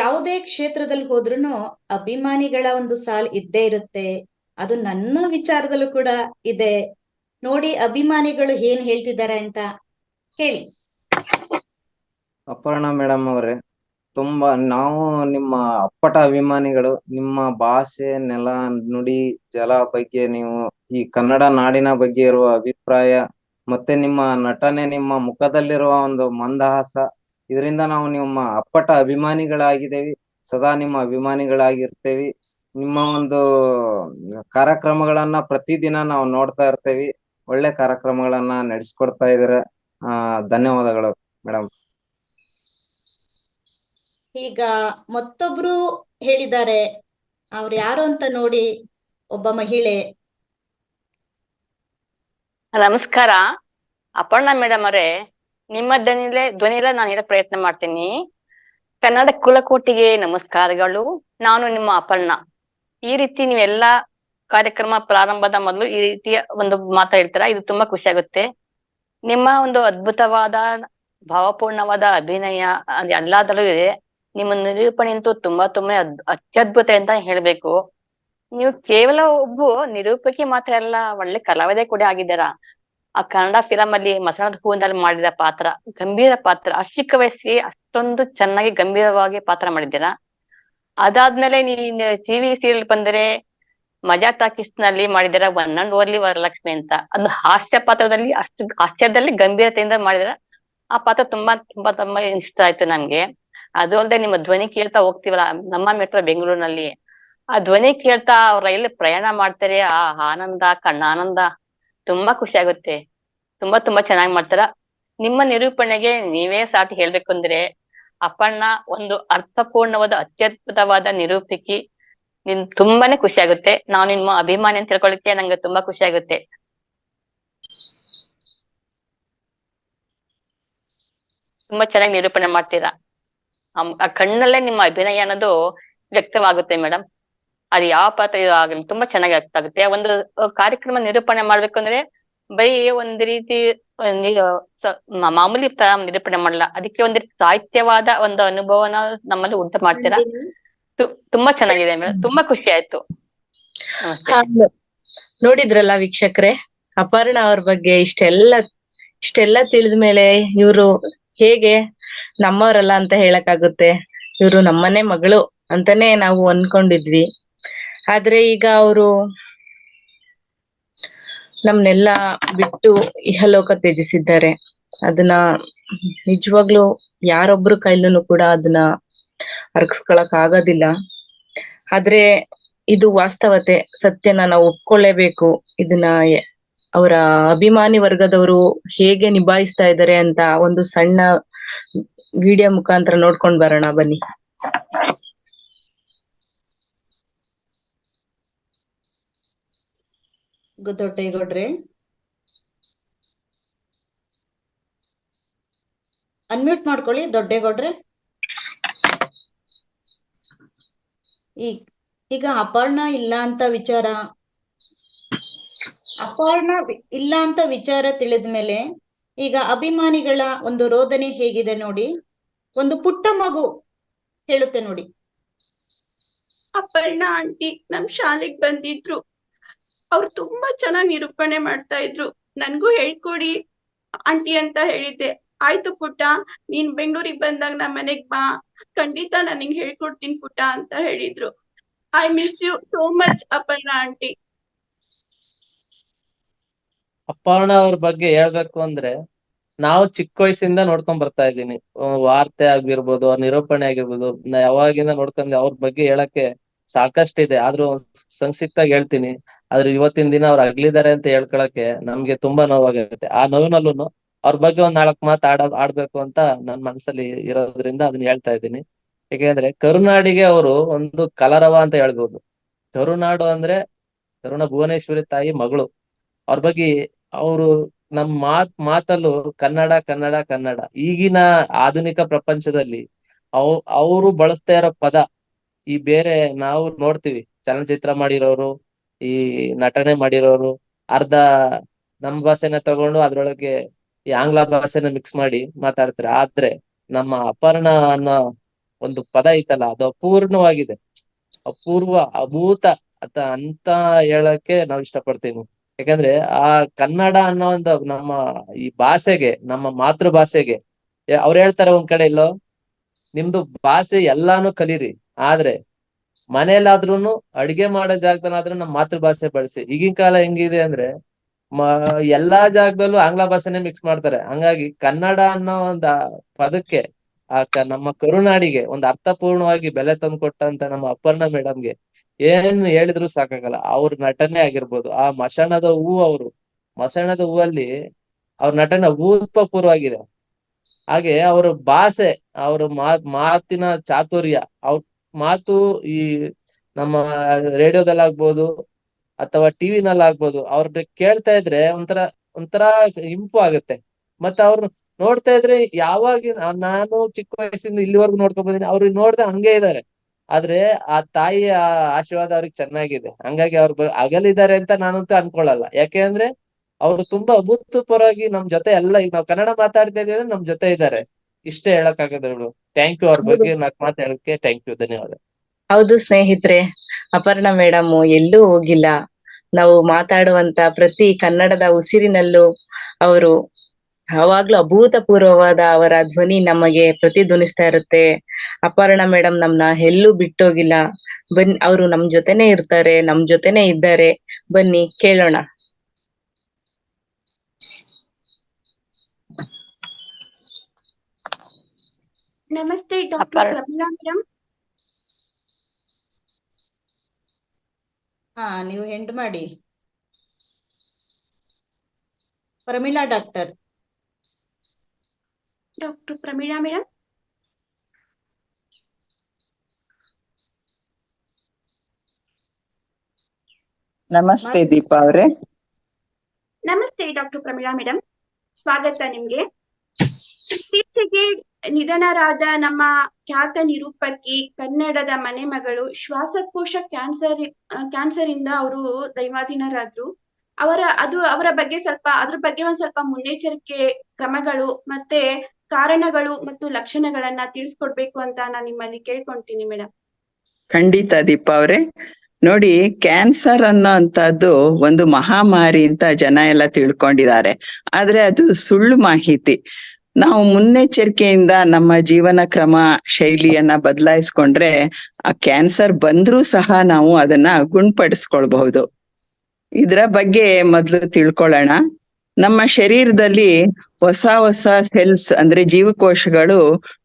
ಯಾವುದೇ ಕ್ಷೇತ್ರದಲ್ಲಿ ಹೋದ್ರೂ ಅಭಿಮಾನಿಗಳ ಒಂದು ಸಾಲ್ ಇದ್ದೇ ಇರುತ್ತೆ. ಅದು ನನ್ನ ವಿಚಾರದಲ್ಲೂ ಕೂಡ ಇದೆ. ನೋಡಿ, ಅಭಿಮಾನಿಗಳು ಏನ್ ಹೇಳ್ತಿದ್ದಾರೆ ಅಂತ ಹೇಳಿ. ಅಪರ್ಣಾ ಮೇಡಮ್ ಅವರೇ, ನಾವು ನಿಮ್ಮ ಅಪ್ಪಟ ಅಭಿಮಾನಿಗಳು. ನಿಮ್ಮ ಭಾಷೆ, ನೆಲ, ನುಡಿ, ಜಲ ಬಗ್ಗೆ, ನೀವು ಈ ಕನ್ನಡ ನಾಡಿನ ಬಗ್ಗೆ ಇರುವ ಅಭಿಪ್ರಾಯ, ಮತ್ತೆ ನಿಮ್ಮ ನಟನೆ, ನಿಮ್ಮ ಮುಖದಲ್ಲಿರುವ ಒಂದು ಮಂದಹಾಸ, ಇದರಿಂದ ನಾವು ನಿಮ್ಮ ಅಪ್ಪಟ ಅಭಿಮಾನಿಗಳಾಗಿದ್ದೇವೆ. ಸದಾ ನಿಮ್ಮ ಅಭಿಮಾನಿಗಳಾಗಿರ್ತೇವಿ. ನಿಮ್ಮ ಒಂದು ಕಾರ್ಯಕ್ರಮಗಳನ್ನ ಪ್ರತಿದಿನ ನಾವು ನೋಡ್ತಾ ಇರ್ತೇವಿ. ಒಳ್ಳೆ ಕಾರ್ಯಕ್ರಮಗಳನ್ನ ನಡೆಸ್ಕೊಡ್ತಾ ಇದಾರೆ. ಧನ್ಯವಾದಗಳು ಮೇಡಮ್. ಈಗ ಮತ್ತೊಬ್ರು ಹೇಳಿದ್ದಾರೆ, ಅವ್ರು ಯಾರು ಅಂತ ನೋಡಿ. ಒಬ್ಬ ಮಹಿಳೆ. ನಮಸ್ಕಾರ ಅಪರ್ಣಾ ಮೇಡಮ್ ಅವರೇ, ನಿಮ್ಮ ಧ್ವನಿಲೇ ನಾನು ಹೇಳೋ ಪ್ರಯತ್ನ ಮಾಡ್ತೀನಿ. ಕನ್ನಡ ಕುಲಕೋಟಿಗೆ ನಮಸ್ಕಾರಗಳು. ನಾನು ನಿಮ್ಮ ಅಪರ್ಣಾ. ಈ ರೀತಿ ನೀವೆಲ್ಲ ಕಾರ್ಯಕ್ರಮ ಪ್ರಾರಂಭದ ಮೊದಲು ಈ ರೀತಿಯ ಒಂದು ಮಾತಾ ಹೇಳ್ತೀರಾ, ಇದು ತುಂಬಾ ಖುಷಿ ಆಗುತ್ತೆ. ನಿಮ್ಮ ಒಂದು ಅದ್ಭುತವಾದ ಭಾವಪೂರ್ಣವಾದ ಅಭಿನಯ ಎಲ್ಲದರಲ್ಲೂ ಇದೆ. ನಿಮ್ಮ ನಿರೂಪಣೆ ಅಂತೂ ತುಂಬಾ ಅತ್ಯದ್ಭುತ ಅಂತ ಹೇಳ್ಬೇಕು. ನೀವು ಕೇವಲ ಒಬ್ಬ ನಿರೂಪಕಿ ಮಾತ್ರ ಅಲ್ಲ, ಒಳ್ಳೆ ಕಲಾವಿದೆ ಕೂಡ ಆಗಿದ್ದೀರಾ. ಆ ಕನ್ನಡ ಫಿಲಂ ಅಲ್ಲಿ ಮಸಣದ ಹೂವಿನಲ್ಲಿ ಮಾಡಿದ ಪಾತ್ರ ಗಂಭೀರ ಪಾತ್ರ, ಚಿಕ್ಕ ವಯಸ್ಸಿಗೆ ಅಷ್ಟೊಂದು ಚೆನ್ನಾಗಿ ಗಂಭೀರವಾಗಿ ಪಾತ್ರ ಮಾಡಿದ್ದೀರಾ. ಅದಾದ್ಮೇಲೆ ನೀನ್ ಟಿವಿ ಸೀರಿಯಲ್ ಬಂದರೆ ಮಜಾ ಟಾಕೀಸ್ ನಲ್ಲಿ ಮಾಡಿದಿರ ಒನ್ ಅಂಡ್ ಓನ್ಲಿ ವರಲಕ್ಷ್ಮಿ ಅಂತ. ಅದು ಹಾಸ್ಯ ಪಾತ್ರದಲ್ಲಿ ಅಷ್ಟು ಹಾಸ್ಯದಲ್ಲಿ ಗಂಭೀರತೆಯಿಂದ ಮಾಡಿದಿರ. ಆ ಪಾತ್ರ ತುಂಬಾ ಇಷ್ಟ ಆಯ್ತು ನನ್ಗೆ. ಅದು ಅಲ್ಲದೆ ನಿಮ್ಮ ಧ್ವನಿ ಕೇಳ್ತಾ ಹೋಗ್ತೀವಲ್ಲ ನಮ್ಮ ಮೆಟ್ರೋ ಬೆಂಗಳೂರಿನಲ್ಲಿ, ಆ ಧ್ವನಿ ಕೇಳ್ತಾ ಅವ್ರ ರೈಲ್ ಪ್ರಯಾಣ ಮಾಡ್ತಾರೆ, ಆ ಆನಂದ ಕಣ್ಣಾನಂದ ತುಂಬಾ ಖುಷಿ ಆಗುತ್ತೆ. ತುಂಬಾ ಚೆನ್ನಾಗಿ ಮಾಡ್ತಾರ. ನಿಮ್ಮ ನಿರೂಪಣೆಗೆ ನೀವೇ ಸಾಟಿ ಹೇಳ್ಬೇಕು ಅಂದ್ರೆ ಅಪರ್ಣಾ ಒಂದು ಅರ್ಥಪೂರ್ಣವಾದ ಅತ್ಯದ್ಭುತವಾದ ನಿರೂಪಕಿ. ತುಂಬಾನೇ ಖುಷಿ ಆಗುತ್ತೆ. ನಾನು ನಿಮ್ಮ ಅಭಿಮಾನಿ ಅಂತ ತಿಳ್ಕೊಳ್ಳಿಕ್ಕೆ ನಂಗೆ ತುಂಬಾ ಖುಷಿ ಆಗುತ್ತೆ. ತುಂಬಾ ಚೆನ್ನಾಗಿ ನಿರೂಪಣೆ ಮಾಡ್ತೀರಾ. ಆ ಕಣ್ಣಲ್ಲೇ ನಿಮ್ಮ ಅಭಿನಯ ಅನ್ನೋದು ವ್ಯಕ್ತವಾಗುತ್ತೆ ಮೇಡಮ್. ಅದು ಯಾವ ಪಾತ್ರ ಆಗಲಿ ತುಂಬಾ ಚೆನ್ನಾಗಿ ಅರ್ಥ ಆಗುತ್ತೆ. ಒಂದು ಕಾರ್ಯಕ್ರಮ ನಿರೂಪಣೆ ಮಾಡ್ಬೇಕು ಅಂದ್ರೆ ಬೈ ಒಂದ್ ರೀತಿ ಮಾಮೂಲಿ ನಿರೂಪಣೆ ಮಾಡಲ್ಲ, ಅದಕ್ಕೆ ಒಂದ್ ರೀತಿ ಸಾಹಿತ್ಯವಾದ ಒಂದು ಅನುಭವನ ನಮ್ಮಲ್ಲಿ ಉಂಟು ಮಾಡ್ತೀರಾ. ತುಂಬಾ ಚೆನ್ನಾಗಿದೆ ಮೇಡಮ್, ತುಂಬಾ ಖುಷಿ ಆಯ್ತು. ನೋಡಿದ್ರಲ್ಲ ವೀಕ್ಷಕರೇ, ಅಪರ್ಣಾ ಅವ್ರ ಬಗ್ಗೆ ಇಷ್ಟೆಲ್ಲ ತಿಳಿದ್ಮೇಲೆ ಇವ್ರು ಹೇಗೆ ನಮ್ಮವರಲ್ಲ ಅಂತ ಹೇಳಕ್ಕಾಗುತ್ತೆ. ಇವ್ರು ನಮ್ಮನೆ ಮಗಳು ಅಂತಾನೆ ನಾವು ಅನ್ಕೊಂಡಿದ್ವಿ. ಆದ್ರೆ ಈಗ ಅವರು ನಮ್ನೆಲ್ಲ ಬಿಟ್ಟು ಇಹಲೋಕ ತ್ಯಜಿಸಿದ್ದಾರೆ. ಅದನ್ನ ನಿಜವಾಗ್ಲೂ ಯಾರೊಬ್ರು ಕೈಲೂ ಕೂಡ ಅದನ್ನ ಅರ್ಗಿಸ್ಕೊಳಕ್ ಆಗೋದಿಲ್ಲ. ಆದ್ರೆ ಇದು ವಾಸ್ತವತೆ, ಸತ್ಯನ ನಾವು ಒಪ್ಕೊಳ್ಳೇಬೇಕು. ಇದನ್ನ ಅವರ ಅಭಿಮಾನಿ ವರ್ಗದವರು ಹೇಗೆ ನಿಭಾಯಿಸ್ತಾ ಇದ್ದಾರೆ ಅಂತ ಒಂದು ಸಣ್ಣ ವಿಡಿಯೋ ಮುಖಾಂತರ ನೋಡ್ಕೊಂಡ್ ಬರೋಣ ಬನ್ನಿ. ದೊಡ್ಡೇಗೌಡ್ರೆ, ಅನ್ಮ್ಯೂಟ್ ಮಾಡ್ಕೊಳ್ಳಿ ದೊಡ್ಡೇಗೌಡ್ರೆ. ಈಗ ಅಪರ್ಣಾ ಇಲ್ಲ ಅಂತ ವಿಚಾರ ತಿಳಿದ್ಮೇಲೆ ಈಗ ಅಭಿಮಾನಿಗಳ ಒಂದು ರೋದನೆ ಹೇಗಿದೆ ನೋಡಿ. ಒಂದು ಪುಟ್ಟ ಮಗು ಹೇಳುತ್ತೆ ನೋಡಿ. ಅಪರ್ಣಾ ಆಂಟಿ ನಮ್ ಶಾಲೆಗ್ ಬಂದಿದ್ರು. ಅವ್ರು ತುಂಬಾ ಚೆನ್ನಾಗಿ ನಿರೂಪಣೆ ಮಾಡ್ತಾ ಇದ್ರು. ನನ್ಗೂ ಹೇಳ್ಕೊಡಿ ಆಂಟಿ ಅಂತ ಹೇಳಿದ್ದೆ. ಆಯ್ತು ಪುಟ್ಟ, ನೀನ್ ಬೆಂಗಳೂರಿಗೆ ಬಂದಾಗ ನಮ್ಮ ಮನೆಗ್ ಬಾ, ಖಂಡಿತ ನಾನು ನಿಂಗೆ ಹೇಳ್ಕೊಡ್ತೀನಿ ಪುಟ್ಟ ಅಂತ ಹೇಳಿದ್ರು. I miss you so much Aparna aunty. Aparna ಅವ್ರ ಬಗ್ಗೆ ಹೇಳ್ಬೇಕು ಅಂದ್ರೆ ನಾವು ಚಿಕ್ಕ ವಯಸ್ಸಿಂದ ನೋಡ್ಕೊಂಡ್ ಬರ್ತಾ ಇದ್ದೀನಿ. ವಾರ್ತೆ ಆಗಿರ್ಬೋದು, ನಿರೂಪಣೆ ಆಗಿರ್ಬೋದು, ನಾ ಯಾವಾಗಿಂದ ನೋಡ್ಕೊಂಡ್ ಅವ್ರ ಬಗ್ಗೆ ಹೇಳಕ್ಕೆ ಸಾಕಷ್ಟಿದೆ. ಆದ್ರೂ ಸಂಕ್ಷಿಪ್ತಾಗಿ ಹೇಳ್ತೀನಿ. ಆದ್ರೆ ಇವತ್ತಿನ ದಿನ ಅವ್ರು ಅಗ್ಲಿದ್ದಾರೆ ಅಂತ ಹೇಳ್ಕೊಳಕ್ಕೆ ನಮ್ಗೆ ತುಂಬಾ ನೋವಾಗುತ್ತೆ. ಆ ನೋವಿನಲ್ಲೂ ಅವ್ರ ಬಗ್ಗೆ ಒಂದ್ 4 ಮಾತು ಆಡ್ಬೇಕು ಅಂತ ನನ್ ಮನಸ್ಸಲ್ಲಿ ಇರೋದ್ರಿಂದ ಅದನ್ನ ಹೇಳ್ತಾ ಇದ್ದೀನಿ. ಯಾಕೆಂದ್ರೆ ಕರುನಾಡಿಗೆ ಅವರು ಒಂದು ಕಲರವ ಅಂತ ಹೇಳ್ಬೋದು. ಕರುನಾಡು ಅಂದ್ರೆ ಕರುಣ ಭುವನೇಶ್ವರಿ ತಾಯಿ ಮಗಳು. ಅವ್ರ ಬಗ್ಗೆ ಅವರು ನಮ್ ಮಾತಲ್ಲೂ ಕನ್ನಡ ಕನ್ನಡ ಕನ್ನಡ. ಈಗಿನ ಆಧುನಿಕ ಪ್ರಪಂಚದಲ್ಲಿ ಅವರು ಬಳಸ್ತಾ ಇರೋ ಪದ ಈ ಬೇರೆ ನಾವು ನೋಡ್ತೀವಿ, ಚಲನಚಿತ್ರ ಮಾಡಿರೋರು, ಈ ನಟನೆ ಮಾಡಿರೋರು ಅರ್ಧ ನಮ್ ಭಾಷೆನ ತಗೊಂಡು ಅದ್ರೊಳಗೆ ಈ ಆಂಗ್ಲ ಭಾಷೆನ ಮಿಕ್ಸ್ ಮಾಡಿ ಮಾತಾಡ್ತಾರೆ. ಆದ್ರೆ ನಮ್ಮ ಅಪರ್ಣ ಅನ್ನೋ ಒಂದು ಪದ ಐತಲ್ಲ, ಅದು ಅಪೂರ್ಣವಾಗಿದೆ, ಅಪೂರ್ವ ಅಭೂತ ಅಂತ ಹೇಳಕ್ಕೆ ನಾವ್ ಇಷ್ಟಪಡ್ತೀವಿ. ಯಾಕಂದ್ರೆ ಆ ಕನ್ನಡ ಅನ್ನೋ ಒಂದು ನಮ್ಮ ಈ ಭಾಷೆಗೆ, ನಮ್ಮ ಮಾತೃ ಭಾಷೆಗೆ ಅವ್ರು ಹೇಳ್ತಾರೆ ಒಂದ್ ಕಡೆ ಇಲ್ಲೋ, ನಿಮ್ದು ಭಾಷೆ ಎಲ್ಲಾನು ಕಲೀರಿ, ಆದ್ರೆ ಮನೇಲಾದ್ರೂನು ಅಡಿಗೆ ಮಾಡೋ ಜಾಗದಲ್ಲಾದ್ರೂ ನಮ್ಮ ಮಾತೃ ಭಾಷೆ ಬಳಸಿ. ಈಗಿನ ಕಾಲ ಹೆಂಗಿದೆ ಅಂದ್ರೆ ಎಲ್ಲಾ ಜಾಗದಲ್ಲೂ ಆಂಗ್ಲ ಭಾಷೆನೆ ಮಿಕ್ಸ್ ಮಾಡ್ತಾರೆ. ಹಂಗಾಗಿ ಕನ್ನಡ ಅನ್ನೋ ಒಂದು ಪದಕ್ಕೆ ನಮ್ಮ ಕರುನಾಡಿಗೆ ಒಂದು ಅರ್ಥಪೂರ್ಣವಾಗಿ ಬೆಲೆ ತಂದ್ಕೊಟ್ಟಂತ ನಮ್ಮ ಅಪರ್ಣಾ ಮೇಡಮ್ಗೆ ಏನ್ ಹೇಳಿದ್ರು ಸಾಕಾಗಲ್ಲ. ಅವ್ರ ನಟನೆ ಆಗಿರ್ಬೋದು, ಆ ಮಸಣದ ಹೂವು, ಮಸಣದ ಹೂವಲ್ಲಿ ಅವ್ರ ನಟನೆ ಅಭೂತಪೂರ್ವವಾಗಿದೆ. ಹಾಗೆ ಅವ್ರ ಭಾಷೆ, ಅವ್ರ ಮಾತಿನ ಚಾತುರ್ಯ, ಅವ್ರ ಮಾತು ಈ ನಮ್ಮ ರೇಡಿಯೋದಲ್ಲಾಗ್ಬೋದು ಅಥವಾ ಟಿವಿನಲ್ಲಿ ಆಗ್ಬೋದು, ಅವ್ರನ್ನ ಕೇಳ್ತಾ ಇದ್ರೆ ಒಂಥರ ಇಂಪು ಆಗುತ್ತೆ. ಮತ್ತೆ ಅವ್ರು ನೋಡ್ತಾ ಇದ್ರೆ ಯಾವಾಗ ನಾನು ಚಿಕ್ಕ ವಯಸ್ಸಿಂದ ಇಲ್ಲಿವರೆಗೂ ನೋಡ್ಕೊಂಡ್ ಬಂದಿನಿ, ಅವ್ರಿಗೆ ನೋಡ್ದೆ ಹಂಗೆ ಇದಾರೆ. ಆದ್ರೆ ಆ ತಾಯಿಯ ಆಶೀರ್ವಾದ ಅವ್ರಿಗೆ ಚೆನ್ನಾಗಿದೆ. ಹಂಗಾಗಿ ಅವ್ರ ಅಗಲಿದ್ದಾರೆ ಅಂತ ನಾನಂತೂ ಅನ್ಕೊಳಲ್ಲ. ಯಾಕೆ ಅಂದ್ರೆ ಅವ್ರು ತುಂಬಾ ಅಭೂತಪೂರ್ವವಾಗಿ ನಮ್ ಜೊತೆ ಎಲ್ಲ, ಈಗ ನಾವ್ ಕನ್ನಡ ಮಾತಾಡ್ತಾ ಇದೀವಿ ಅಂದ್ರೆ ನಮ್ ಜೊತೆ ಇದ್ದಾರೆ. ಇಷ್ಟೇ ಹೇಳಕ್ಕಾಗದು. Thank you. ಅವ್ರ ಬಗ್ಗೆ ನಾಲ್ಕು ಮಾತು ಹೇಳಕ್ಕೆ ಥ್ಯಾಂಕ್ ಯು, ಧನ್ಯವಾದ. ಹೌದು ಸ್ನೇಹಿತರೆ, ಅಪರ್ಣಾ ಮೇಡಮ್ ಎಲ್ಲೂ ಹೋಗಿಲ್ಲ. ನಾವು ಮಾತಾಡುವಂತ ಪ್ರತಿ ಕನ್ನಡದ ಉಸಿರಿನಲ್ಲೂ ಅವರು ಯಾವಾಗ್ಲೂ ಅಭೂತಪೂರ್ವವಾದ ಅವರ ಧ್ವನಿ ನಮಗೆ ಪ್ರತಿಧ್ವನಿಸ್ತಾ ಇರುತ್ತೆ. ಅಪರ್ಣಾ ಮೇಡಮ್ ನಮ್ನ ಎಲ್ಲೂ ಬಿಟ್ಟೋಗಿಲ್ಲ. ಅವರು ನಮ್ ಜೊತೆನೆ ಇರ್ತಾರೆ, ನಮ್ ಜೊತೆನೆ ಇದ್ದಾರೆ. ಬನ್ನಿ ಕೇಳೋಣ. ನಮಸ್ತೆ ಡಾಕ್ಟರ್ ಪ್ರಮೀಳಾ ಮೇಡಮ್. ನೀವು ಎಂಡ್ ಮಾಡಿ. Pramila doctor. Doctor Pramila madam. ನಮಸ್ತೆ ದೀಪಾ ಅವರೇ. ನಮಸ್ತೆ ಡಾಕ್ಟರ್ ಪ್ರಮೀಳಾ ಮೇಡಮ್, ಸ್ವಾಗತ ನಿಮ್ಗೆ. ಇತ್ತೀಚೆಗೆ ನಿಧನರಾದ ನಮ್ಮ ಖ್ಯಾತ ನಿರೂಪಕಿ, ಕನ್ನಡದ ಮನೆ ಮಗಳು, ಶ್ವಾಸಕೋಶ ಕ್ಯಾನ್ಸರ್ ಇಂದ ಅವರು ದೈವಾಧೀನರಾದ್ರು. ಅವರ ಬಗ್ಗೆ ಅದ್ರ ಬಗ್ಗೆ ಒಂದ್ ಸ್ವಲ್ಪ ಮುನ್ನೆಚ್ಚರಿಕೆ ಕ್ರಮಗಳು ಮತ್ತೆ ಕಾರಣಗಳು ಮತ್ತು ಲಕ್ಷಣಗಳನ್ನ ತಿಳಿಸ್ಕೊಡ್ಬೇಕು ಅಂತ ನಾನು ನಿಮ್ಮಲ್ಲಿ ಕೇಳ್ಕೊಂತೀನಿ ಮೇಡಮ್. ಖಂಡಿತ ದೀಪಾ ಅವರೇ. ನೋಡಿ, ಕ್ಯಾನ್ಸರ್ ಅನ್ನೋಂಥದ್ದು ಒಂದು ಮಹಾಮಾರಿ ಅಂತ ಜನ ಎಲ್ಲ ತಿಳ್ಕೊಂಡಿದ್ದಾರೆ. ಆದ್ರೆ ಅದು ಸುಳ್ಳು ಮಾಹಿತಿ. ನಾವು ಮುನ್ನೆಚ್ಚರಿಕೆಯಿಂದ ನಮ್ಮ ಜೀವನ ಕ್ರಮ ಶೈಲಿಯನ್ನ ಬದಲಾಯಿಸ್ಕೊಂಡ್ರೆ ಆ ಕ್ಯಾನ್ಸರ್ ಬಂದ್ರೂ ಸಹ ನಾವು ಅದನ್ನ ಗುಣಪಡಿಸ್ಕೊಳ್ಬಹುದು. ಇದರ ಬಗ್ಗೆ ಮೊದಲು ತಿಳ್ಕೊಳ್ಳೋಣ. ನಮ್ಮ ಶರೀರದಲ್ಲಿ ಹೊಸ ಸೆಲ್ಸ್ ಅಂದ್ರೆ ಜೀವಕೋಶಗಳು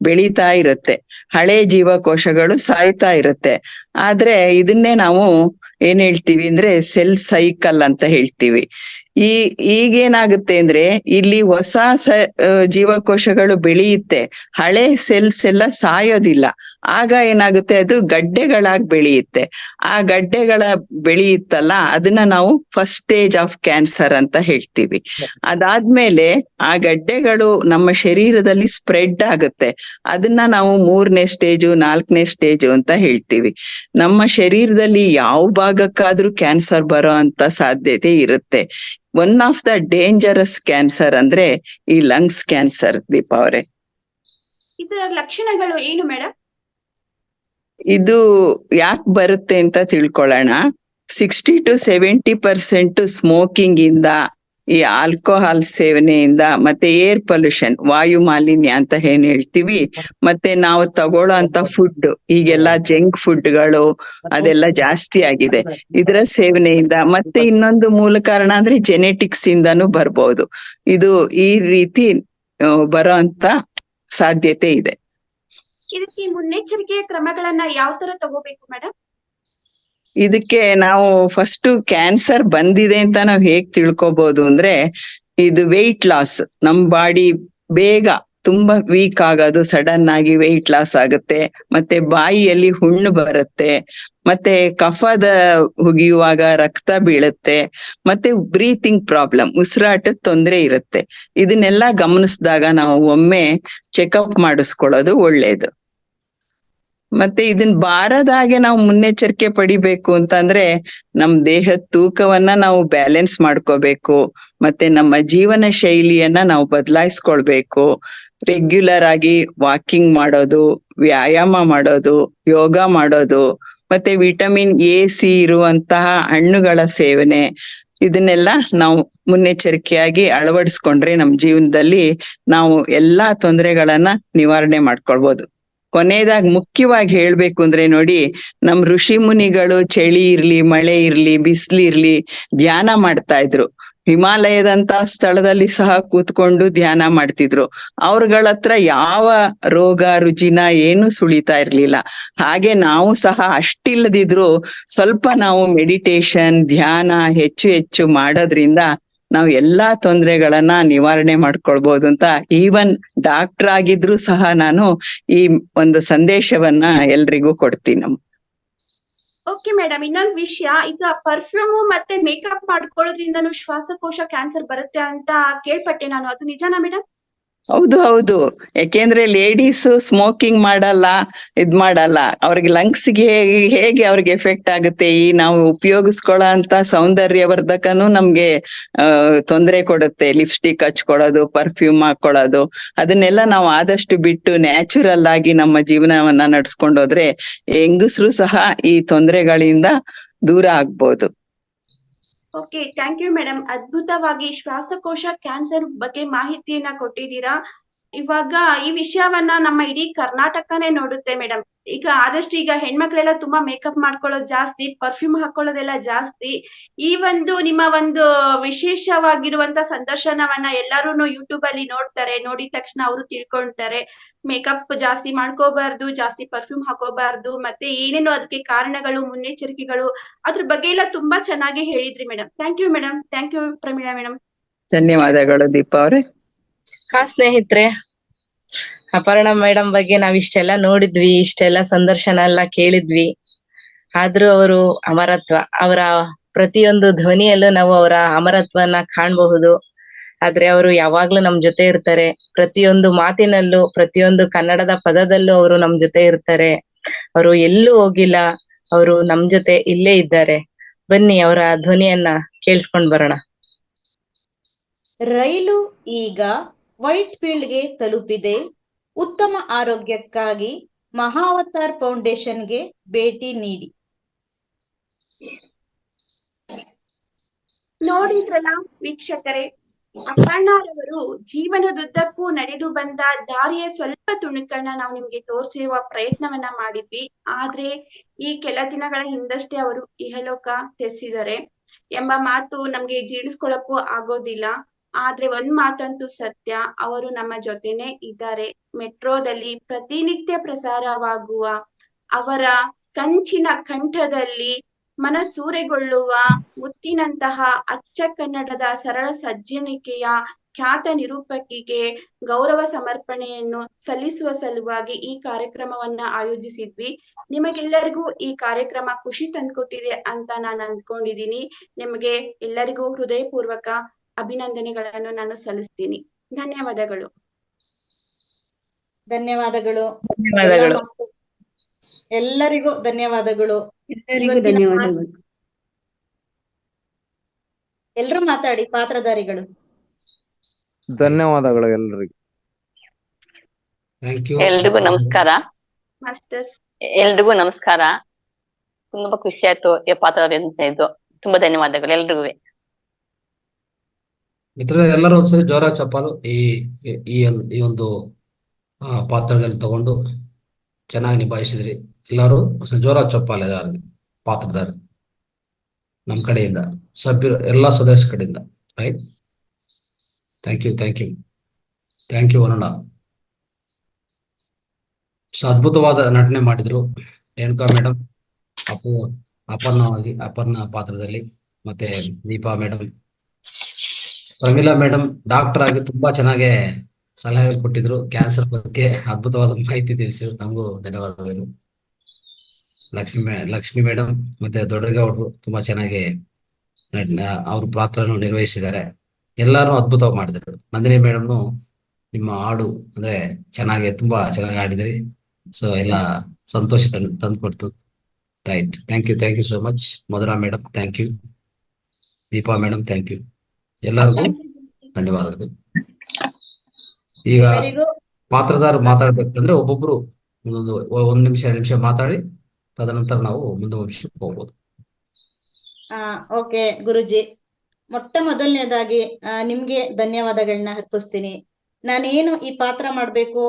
ಬೆಳೀತಾ ಇರುತ್ತೆ, ಹಳೆ ಜೀವಕೋಶಗಳು ಸಾಯ್ತಾ ಇರುತ್ತೆ. ಆದ್ರೆ ಇದನ್ನೇ ನಾವು ಏನ್ ಹೇಳ್ತೀವಿ ಅಂದ್ರೆ ಸೆಲ್ ಸೈಕಲ್ ಅಂತ ಹೇಳ್ತೀವಿ. ಈಗೇನಾಗುತ್ತೆ ಅಂದ್ರೆ ಇಲ್ಲಿ ಹೊಸ ಜೀವಕೋಶಗಳು ಬೆಳೆಯುತ್ತೆ, ಹಳೆ ಸೆಲ್ಸ್ ಎಲ್ಲ ಸಾಯೋದಿಲ್ಲ. ಆಗ ಏನಾಗುತ್ತೆ, ಅದು ಗಡ್ಡೆಗಳಾಗಿ ಬೆಳೆಯುತ್ತೆ. ಆ ಗಡ್ಡೆಗಳ ಬೆಳೆಯುತ್ತಲ್ಲ, ಅದನ್ನ ನಾವು ಫಸ್ಟ್ ಸ್ಟೇಜ್ ಆಫ್ ಕ್ಯಾನ್ಸರ್ ಅಂತ ಹೇಳ್ತೀವಿ. ಅದಾದ್ಮೇಲೆ ಆ ಗಡ್ಡೆಗಳು ನಮ್ಮ ಶರೀರದಲ್ಲಿ ಸ್ಪ್ರೆಡ್ ಆಗುತ್ತೆ. ಅದನ್ನ ನಾವು 3ನೇ ಸ್ಟೇಜು 4ನೇ ಸ್ಟೇಜು ಅಂತ ಹೇಳ್ತೀವಿ. ನಮ್ಮ ಶರೀರದಲ್ಲಿ ಯಾವ ಭಾಗಕ್ಕಾದ್ರೂ ಕ್ಯಾನ್ಸರ್ ಬರೋ ಅಂತ ಸಾಧ್ಯತೆ ಇರುತ್ತೆ. One of the dangerous cancer ಅಂದ್ರೆ ಈ ಲಂಗ್ಸ್ ಕ್ಯಾನ್ಸರ್. ದೀಪಾ ಅವರೇ, ಇದರ ಲಕ್ಷಣಗಳು ಏನು ಮೇಡಮ್? ಇದು ಯಾಕೆ ಬರುತ್ತೆ ಅಂತ ತಿಳ್ಕೊಳ್ಳೋಣ. 60 to 70% ಸ್ಮೋಕಿಂಗ್ ಇಂದ, ಈ ಆಲ್ಕೋಹಾಲ್ ಸೇವನೆಯಿಂದ, ಮತ್ತೆ ಏರ್ ಪೊಲ್ಯೂಷನ್, ವಾಯು ಮಾಲಿನ್ಯ ಅಂತ ಏನ್ ಹೇಳ್ತೀವಿ, ಮತ್ತೆ ನಾವು ತಗೊಳ್ಳೋ ಅಂತ ಫುಡ್, ಈಗೆಲ್ಲ ಜಂಕ್ ಫುಡ್ಗಳು ಅದೆಲ್ಲ ಜಾಸ್ತಿ ಆಗಿದೆ, ಇದರ ಸೇವನೆಯಿಂದ. ಮತ್ತೆ ಇನ್ನೊಂದು ಮೂಲ ಕಾರಣ ಅಂದ್ರೆ ಜೆನೆಟಿಕ್ಸ್ ಇಂದಾನು ಬರ್ಬೋದು. ಇದು ಈ ರೀತಿ ಬರೋ ಅಂತ ಸಾಧ್ಯತೆ ಇದೆ. ಇದಕ್ಕೆ ಮುನ್ನೆಚ್ಚರಿಕೆಯ ಕ್ರಮಗಳನ್ನ ಯಾವ ತರ ತಗೋಬೇಕು ಮೇಡಮ್? ಇದಕ್ಕೆ ನಾವು ಫಸ್ಟ್ ಕ್ಯಾನ್ಸರ್ ಬಂದಿದೆ ಅಂತ ನಾವು ಹೇಗ್ ತಿಳ್ಕೊಬಹುದು ಅಂದ್ರೆ, ಇದು ವೆಯ್ಟ್ ಲಾಸ್. ನಮ್ ಬಾಡಿ ಬೇಗ ತುಂಬಾ ವೀಕ್ ಆಗೋದು, ಸಡನ್ ಆಗಿ ವೆಯ್ಟ್ ಲಾಸ್ ಆಗುತ್ತೆ. ಮತ್ತೆ ಬಾಯಿಯಲ್ಲಿ ಹುಣ್ಣು ಬರುತ್ತೆ, ಮತ್ತೆ ಕಫದ ಹುಗಿಯುವಾಗ ರಕ್ತ ಬೀಳುತ್ತೆ, ಮತ್ತೆ ಬ್ರೀತಿಂಗ್ ಪ್ರಾಬ್ಲಮ್, ಉಸಿರಾಟದ ತೊಂದರೆ ಇರುತ್ತೆ. ಇದನ್ನೆಲ್ಲ ಗಮನಿಸಿದಾಗ ನಾವು ಒಮ್ಮೆ ಚೆಕಪ್ ಮಾಡಿಸ್ಕೊಳ್ಳೋದು ಒಳ್ಳೇದು. ಮತ್ತೆ ಇದನ್ ಬಾರದಾಗೆ ನಾವು ಮುನ್ನೆಚ್ಚರಿಕೆ ಪಡಿಬೇಕು ಅಂತಂದ್ರೆ ನಮ್ ದೇಹದ ತೂಕವನ್ನ ನಾವು ಬ್ಯಾಲೆನ್ಸ್ ಮಾಡ್ಕೋಬೇಕು. ಮತ್ತೆ ನಮ್ಮ ಜೀವನ ಶೈಲಿಯನ್ನ ನಾವು ಬದಲಾಯಿಸ್ಕೊಳ್ಬೇಕು. ರೆಗ್ಯುಲರ್ ಆಗಿ ವಾಕಿಂಗ್ ಮಾಡೋದು, ವ್ಯಾಯಾಮ ಮಾಡೋದು, ಯೋಗ ಮಾಡೋದು, ಮತ್ತೆ ವಿಟಮಿನ್ AC ಇರುವಂತಹ ಹಣ್ಣುಗಳ ಸೇವನೆ, ಇದನ್ನೆಲ್ಲ ನಾವು ಮುನ್ನೆಚ್ಚರಿಕೆಯಾಗಿ ಅಳವಡಿಸ್ಕೊಂಡ್ರೆ ನಮ್ ಜೀವನದಲ್ಲಿ ನಾವು ಎಲ್ಲಾ ತೊಂದರೆಗಳನ್ನ ನಿವಾರಣೆ ಮಾಡ್ಕೊಳ್ಬೋದು. ಕೊನೆಯದಾಗಿ ಮುಖ್ಯವಾಗಿ ಹೇಳ್ಬೇಕು ಅಂದ್ರೆ ನೋಡಿ, ನಮ್ ಋಷಿ ಮುನಿಗಳು ಚಳಿ ಇರ್ಲಿ, ಮಳೆ ಇರ್ಲಿ, ಬಿಸಿಲಿರ್ಲಿ ಧ್ಯಾನ ಮಾಡ್ತಾ ಇದ್ರು. ಹಿಮಾಲಯದಂತ ಸ್ಥಳದಲ್ಲಿ ಸಹ ಕೂತ್ಕೊಂಡು ಧ್ಯಾನ ಮಾಡ್ತಿದ್ರು. ಅವ್ರಗಳ ಹತ್ರ ಯಾವ ರೋಗ ರುಜಿನ ಏನು ಸುಳಿತಾ ಇರ್ಲಿಲ್ಲ. ಹಾಗೆ ನಾವು ಸಹ ಅಷ್ಟಿಲ್ಲದಿದ್ರು ಸ್ವಲ್ಪ ನಾವು ಮೆಡಿಟೇಷನ್, ಧ್ಯಾನ ಹೆಚ್ಚು ಮಾಡೋದ್ರಿಂದ ನಾವು ಎಲ್ಲಾ ತೊಂದರೆಗಳನ್ನ ನಿವಾರಣೆ ಮಾಡ್ಕೊಳ್ಬಹುದು ಅಂತ ಈವನ್ ಡಾಕ್ಟರ್ ಆಗಿದ್ರು ಸಹ ನಾನು ಈ ಒಂದು ಸಂದೇಶವನ್ನ ಎಲ್ರಿಗೂ ಕೊಡ್ತೀನಿ. ಓಕೆ ಮೇಡಮ್, ಇನ್ನೊಂದು ವಿಷಯ, ಈಗ ಪರ್ಫ್ಯೂಮ್ ಮತ್ತೆ ಮೇಕಪ್ ಮಾಡ್ಕೊಳ್ಳೋದ್ರಿಂದನೂ ಶ್ವಾಸಕೋಶ ಕ್ಯಾನ್ಸರ್ ಬರುತ್ತೆ ಅಂತ ಕೇಳ್ಪಟ್ಟೆ ನಾನು, ಅದು ನಿಜನಾ ಮೇಡಮ್? ಹೌದು ಹೌದು, ಯಾಕೆಂದ್ರೆ ಲೇಡೀಸ್ ಸ್ಮೋಕಿಂಗ್ ಮಾಡಲ್ಲ, ಮಾಡಲ್ಲ, ಅವ್ರಿಗೆ ಲಂಗ್ಸ್ಗೆ ಹೇಗೆ ಅವ್ರಿಗೆ ಎಫೆಕ್ಟ್ ಆಗುತ್ತೆ. ಈ ನಾವು ಉಪಯೋಗಿಸ್ಕೊಳ್ಳೋ ಅಂತ ಸೌಂದರ್ಯವರ್ಧಕನು ನಮ್ಗೆ ತೊಂದರೆ ಕೊಡುತ್ತೆ. ಲಿಪ್ಸ್ಟಿಕ್ ಹಚ್ಕೊಳ್ಳೋದು, ಪರ್ಫ್ಯೂಮ್ ಹಾಕೊಳ್ಳೋದು, ಅದನ್ನೆಲ್ಲ ನಾವು ಆದಷ್ಟು ಬಿಟ್ಟು ನ್ಯಾಚುರಲ್ ಆಗಿ ನಮ್ಮ ಜೀವನವನ್ನ ನಡ್ಸ್ಕೊಂಡೋದ್ರೆ ಹೆಂಗಸರು ಸಹ ಈ ತೊಂದರೆಗಳಿಂದ ದೂರ ಆಗ್ಬೋದು. Okay, thank you madam. ಅದ್ಭುತವಾಗಿ ಶ್ವಾಸಕೋಶ ಕ್ಯಾನ್ಸರ್ ಬಗ್ಗೆ ಮಾಹಿತಿಯನ್ನ ಕೊಟ್ಟಿದ್ದೀರಾ. ಇವಾಗ ಈ ವಿಷಯವನ್ನ ನಮ್ಮ ಇಡೀ ಕರ್ನಾಟಕನೇ ನೋಡುತ್ತೆ ಮೇಡಮ್. ಈಗ ಆದಷ್ಟು ಈಗ ಹೆಣ್ಮಕ್ಳೆಲ್ಲ ತುಂಬಾ ಮೇಕಪ್ ಮಾಡ್ಕೊಳ್ಳೋದು ಜಾಸ್ತಿ, ಪರ್ಫ್ಯೂಮ್ ಹಾಕೊಳ್ಳೋದೆಲ್ಲ ಜಾಸ್ತಿ. ಈ ಒಂದು ನಿಮ್ಮ ಒಂದು ವಿಶೇಷವಾಗಿರುವಂತ ಸಂದರ್ಶನವನ್ನ ಎಲ್ಲರೂ ಯೂಟ್ಯೂಬ್ ಅಲ್ಲಿ ನೋಡ್ತಾರೆ, ನೋಡಿದ ತಕ್ಷಣ ಅವರು ತಿಳ್ಕೊಳ್ತಾರೆ ಮೇಕಪ್ ಜಾಸ್ತಿ ಮಾಡ್ಕೋಬಾರ್ದು, ಜಾಸ್ತಿ ಪರ್ಫ್ಯೂಮ್ ಹಾಕೋಬಾರ್ದು, ಮತ್ತೆ ಏನೇನು ಅದಕ್ಕೆ ಕಾರಣಗಳು, ಮುನ್ನೆಚ್ಚರಿಕೆಗಳು, ಅದ್ರ ಬಗ್ಗೆ ಎಲ್ಲ ತುಂಬಾ ಚೆನ್ನಾಗಿ ಹೇಳಿದ್ರಿ madam. Thank you madam. Thank you Pramila madam. ಧನ್ಯವಾದಗಳು ದೀಪಾ ಅವರೇ. ಹಾ ಸ್ನೇಹಿತರೆ, ಅಪರ್ಣಾ ಮೇಡಮ್ ಬಗ್ಗೆ ನಾವ್ ಇಷ್ಟೆಲ್ಲ ನೋಡಿದ್ವಿ, ಇಷ್ಟೆಲ್ಲ ಸಂದರ್ಶನ ಎಲ್ಲ ಕೇಳಿದ್ವಿ. ಆದ್ರೂ ಅವರು ಅಮರತ್ವ, ಅವರ ಪ್ರತಿಯೊಂದು ಧ್ವನಿಯಲ್ಲೂ ನಾವು ಅವರ ಅಮರತ್ವನ ಕಾಣಬಹುದು. ಆದ್ರೆ ಅವರು ಯಾವಾಗ್ಲೂ ನಮ್ ಜೊತೆ ಇರ್ತಾರೆ. ಪ್ರತಿಯೊಂದು ಮಾತಿನಲ್ಲೂ, ಪ್ರತಿಯೊಂದು ಕನ್ನಡದ ಪದದಲ್ಲೂ ಅವರು ನಮ್ ಜೊತೆ ಇರ್ತಾರೆ. ಅವರು ಎಲ್ಲೂ ಹೋಗಿಲ್ಲ, ಅವರು ನಮ್ ಜೊತೆ ಇಲ್ಲೇ ಇದ್ದಾರೆ. ಬನ್ನಿ ಅವರ ಧ್ವನಿಯನ್ನ ಕೇಳಿಸ್ಕೊಂಡ್ ಬರೋಣ. ರೈಲು ಈಗ ವೈಟ್ ಫೀಲ್ಡ್ಗೆ ತಲುಪಿದೆ. ಉತ್ತಮ ಆರೋಗ್ಯಕ್ಕಾಗಿ ಮಹಾವತಾರ್ ಫೌಂಡೇಶನ್ಗೆ ಭೇಟಿ ನೀಡಿ. ನೋಡಿದ್ರಲ್ಲ ವೀಕ್ಷಕರೇ, ಅಪರ್ಣಾರವರು ಜೀವನದುದ್ದಕ್ಕೂ ನಡೆದು ಬಂದ ದಾರಿಯ ಸ್ವಲ್ಪ ತುಣುಕನ್ನ ನಾವು ನಿಮ್ಗೆ ತೋರಿಸಿರುವ ಪ್ರಯತ್ನವನ್ನ ಮಾಡಿದ್ವಿ. ಆದ್ರೆ ಈ ಕೆಲ ದಿನಗಳ ಹಿಂದಷ್ಟೇ ಅವರು ಇಹಲೋಕ ತ್ಯಜಿಸಿದ್ದಾರೆ ಎಂಬ ಮಾತು ನಮ್ಗೆ ಜೀರ್ಣಿಸ್ಕೊಳಕ್ಕೂ ಆಗೋದಿಲ್ಲ. ಆದ್ರೆ ಒಂದ್ ಮಾತಂತೂ ಸತ್ಯ, ಅವರು ನಮ್ಮ ಜೊತೆನೆ ಇದ್ದಾರೆ. ಮೆಟ್ರೋದಲ್ಲಿ ಪ್ರತಿನಿತ್ಯ ಪ್ರಸಾರವಾಗುವ ಅವರ ಕಂಚಿನ ಕಂಠದಲ್ಲಿ ಮನಸೂರೆಗೊಳ್ಳುವ ಮುತ್ತಿನಂತಹ ಅಚ್ಚ ಕನ್ನಡದ ಸರಳ ಸಜ್ಜನಿಕೆಯ ಖ್ಯಾತ ನಿರೂಪಕಿಗೆ ಗೌರವ ಸಮರ್ಪಣೆಯನ್ನು ಸಲ್ಲಿಸುವ ಸಲುವಾಗಿ ಈ ಕಾರ್ಯಕ್ರಮವನ್ನ ಆಯೋಜಿಸಿದ್ವಿ. ನಿಮಗೆಲ್ಲರಿಗೂ ಈ ಕಾರ್ಯಕ್ರಮ ಖುಷಿ ತಂದ್ಕೊಟ್ಟಿದೆ ಅಂತ ನಾನು ಅಂದ್ಕೊಂಡಿದ್ದೀನಿ. ನಿಮಗೆ ಎಲ್ಲರಿಗೂ ಹೃದಯಪೂರ್ವಕ ಅಭಿನಂದನೆಗಳನ್ನು ನಾನು ಸಲ್ಲಿಸ್ತೀನಿ. ಧನ್ಯವಾದಗಳು. ಧನ್ಯವಾದಗಳು. ಧನ್ಯವಾದಗಳು. ಎಲ್ಲರಿಗೂ ಧನ್ಯವಾದಗಳು. ಎಲ್ಲರಿಗೂ ಧನ್ಯವಾದಗಳು. ಎಲ್ರು ಮಾತಾಡಿ, ಪಾತ್ರಧಾರಿಗಳು. ಧನ್ಯವಾದಗಳು ಎಲ್ಲರಿಗೂ. Thank you. ಎಲ್ರಿಗೂ ನಮಸ್ಕಾರ. ಮಾಸ್ಟರ್ಸ್ ಎಲ್ರಿಗೂ ನಮಸ್ಕಾರ. ತುಂಬಾ ಖುಷಿ ಆಯ್ತು ಈ ಪಾತ್ರ ಇದು. ತುಂಬಾ ಧನ್ಯವಾದಗಳು ಎಲ್ರಿಗೂ. ಮಿತ್ರರೇ, ಎಲ್ಲರೂ ಒಂದ್ಸರಿ ಜೋರಾಗಿ ಚಪ್ಪಾಲು ಈ ಒಂದು ಪಾತ್ರದಲ್ಲಿ ತಗೊಂಡು ಚೆನ್ನಾಗಿ ನಿಭಾಯಿಸಿದ್ರಿ. ಎಲ್ಲರೂ ಜೋರಾಗಿ ಚಪ್ಪಾಲೆ ಪಾತ್ರಧಾರಿ ನಮ್ಮ ಕಡೆಯಿಂದ, ಸಭ್ಯರು, ಎಲ್ಲ ಸದಸ್ಯರ ಕಡೆಯಿಂದ. Right? Thank you, thank you, thank you ಅನಣ್ಣ. ಅದ್ಭುತವಾದ ನಟನೆ ಮಾಡಿದ್ರು ರೇಣುಕಾ ಮೇಡಮ್, ಅಪರ್ಣಾ ಪಾತ್ರದಲ್ಲಿ, ಮತ್ತೆ Deepa madam, Pramila madam doctor ಆಗಿ ತುಂಬಾ ಚೆನ್ನಾಗಿ ಸಲಹೆ ಕೊಟ್ಟಿದ್ರು. ಕ್ಯಾನ್ಸರ್ ಬಗ್ಗೆ ಅದ್ಭುತವಾದ ಮಾಹಿತಿ ತಿಳಿಸಿದ್ರು. ನಮಗೂ ಧನ್ಯವಾದಗಳು. ಲಕ್ಷ್ಮಿ ಮೇಡಮ್ ಮತ್ತೆ ದೊಡ್ಡಗೌಡರು ತುಂಬಾ ಚೆನ್ನಾಗಿ ಅವ್ರ ಪಾತ್ರನು ನಿರ್ವಹಿಸಿದ್ದಾರೆ. ಎಲ್ಲಾರು ಅದ್ಭುತವಾಗಿ ಮಾಡಿದ್ರು. ನಂದಿನಿ ಮೇಡಮ್ನು ನಿಮ್ಮ ಹಾಡು ಅಂದ್ರೆ ತುಂಬಾ ಚೆನ್ನಾಗಿ ಆಡಿದ್ರಿ. ಸೊ ಎಲ್ಲ ಸಂತೋಷ ತಂದ್ಕೊಡ್ತು. Right? Thank you so much. Madhura madam thank you. Deepa madam thank you. ಎಲ್ಲರಿಗೂ ಧನ್ಯವಾದಗಳು. ಈಗ ಪಾತ್ರಧಾರ ಮಾತಾಡ್ಬೇಕಂದ್ರೆ ಒಬ್ಬೊಬ್ರು ಒಂದ್ ನಿಮಿಷ ಮಾತಾಡಿ, ತದನಂತರ ನಾವು ಮುಂದಿನ ವಿಷಯಕ್ಕೆ ಹೋಗ್ಬೋದು. ಓಕೆ ಗುರುಜಿ, ಮೊಟ್ಟ ಮೊದಲನೇದಾಗಿ ನಿಮ್ಗೆ ಧನ್ಯವಾದಗಳನ್ನ ಅರ್ಪಿಸ್ತೀನಿ. ನಾನೇನು ಈ ಪಾತ್ರ ಮಾಡ್ಬೇಕು,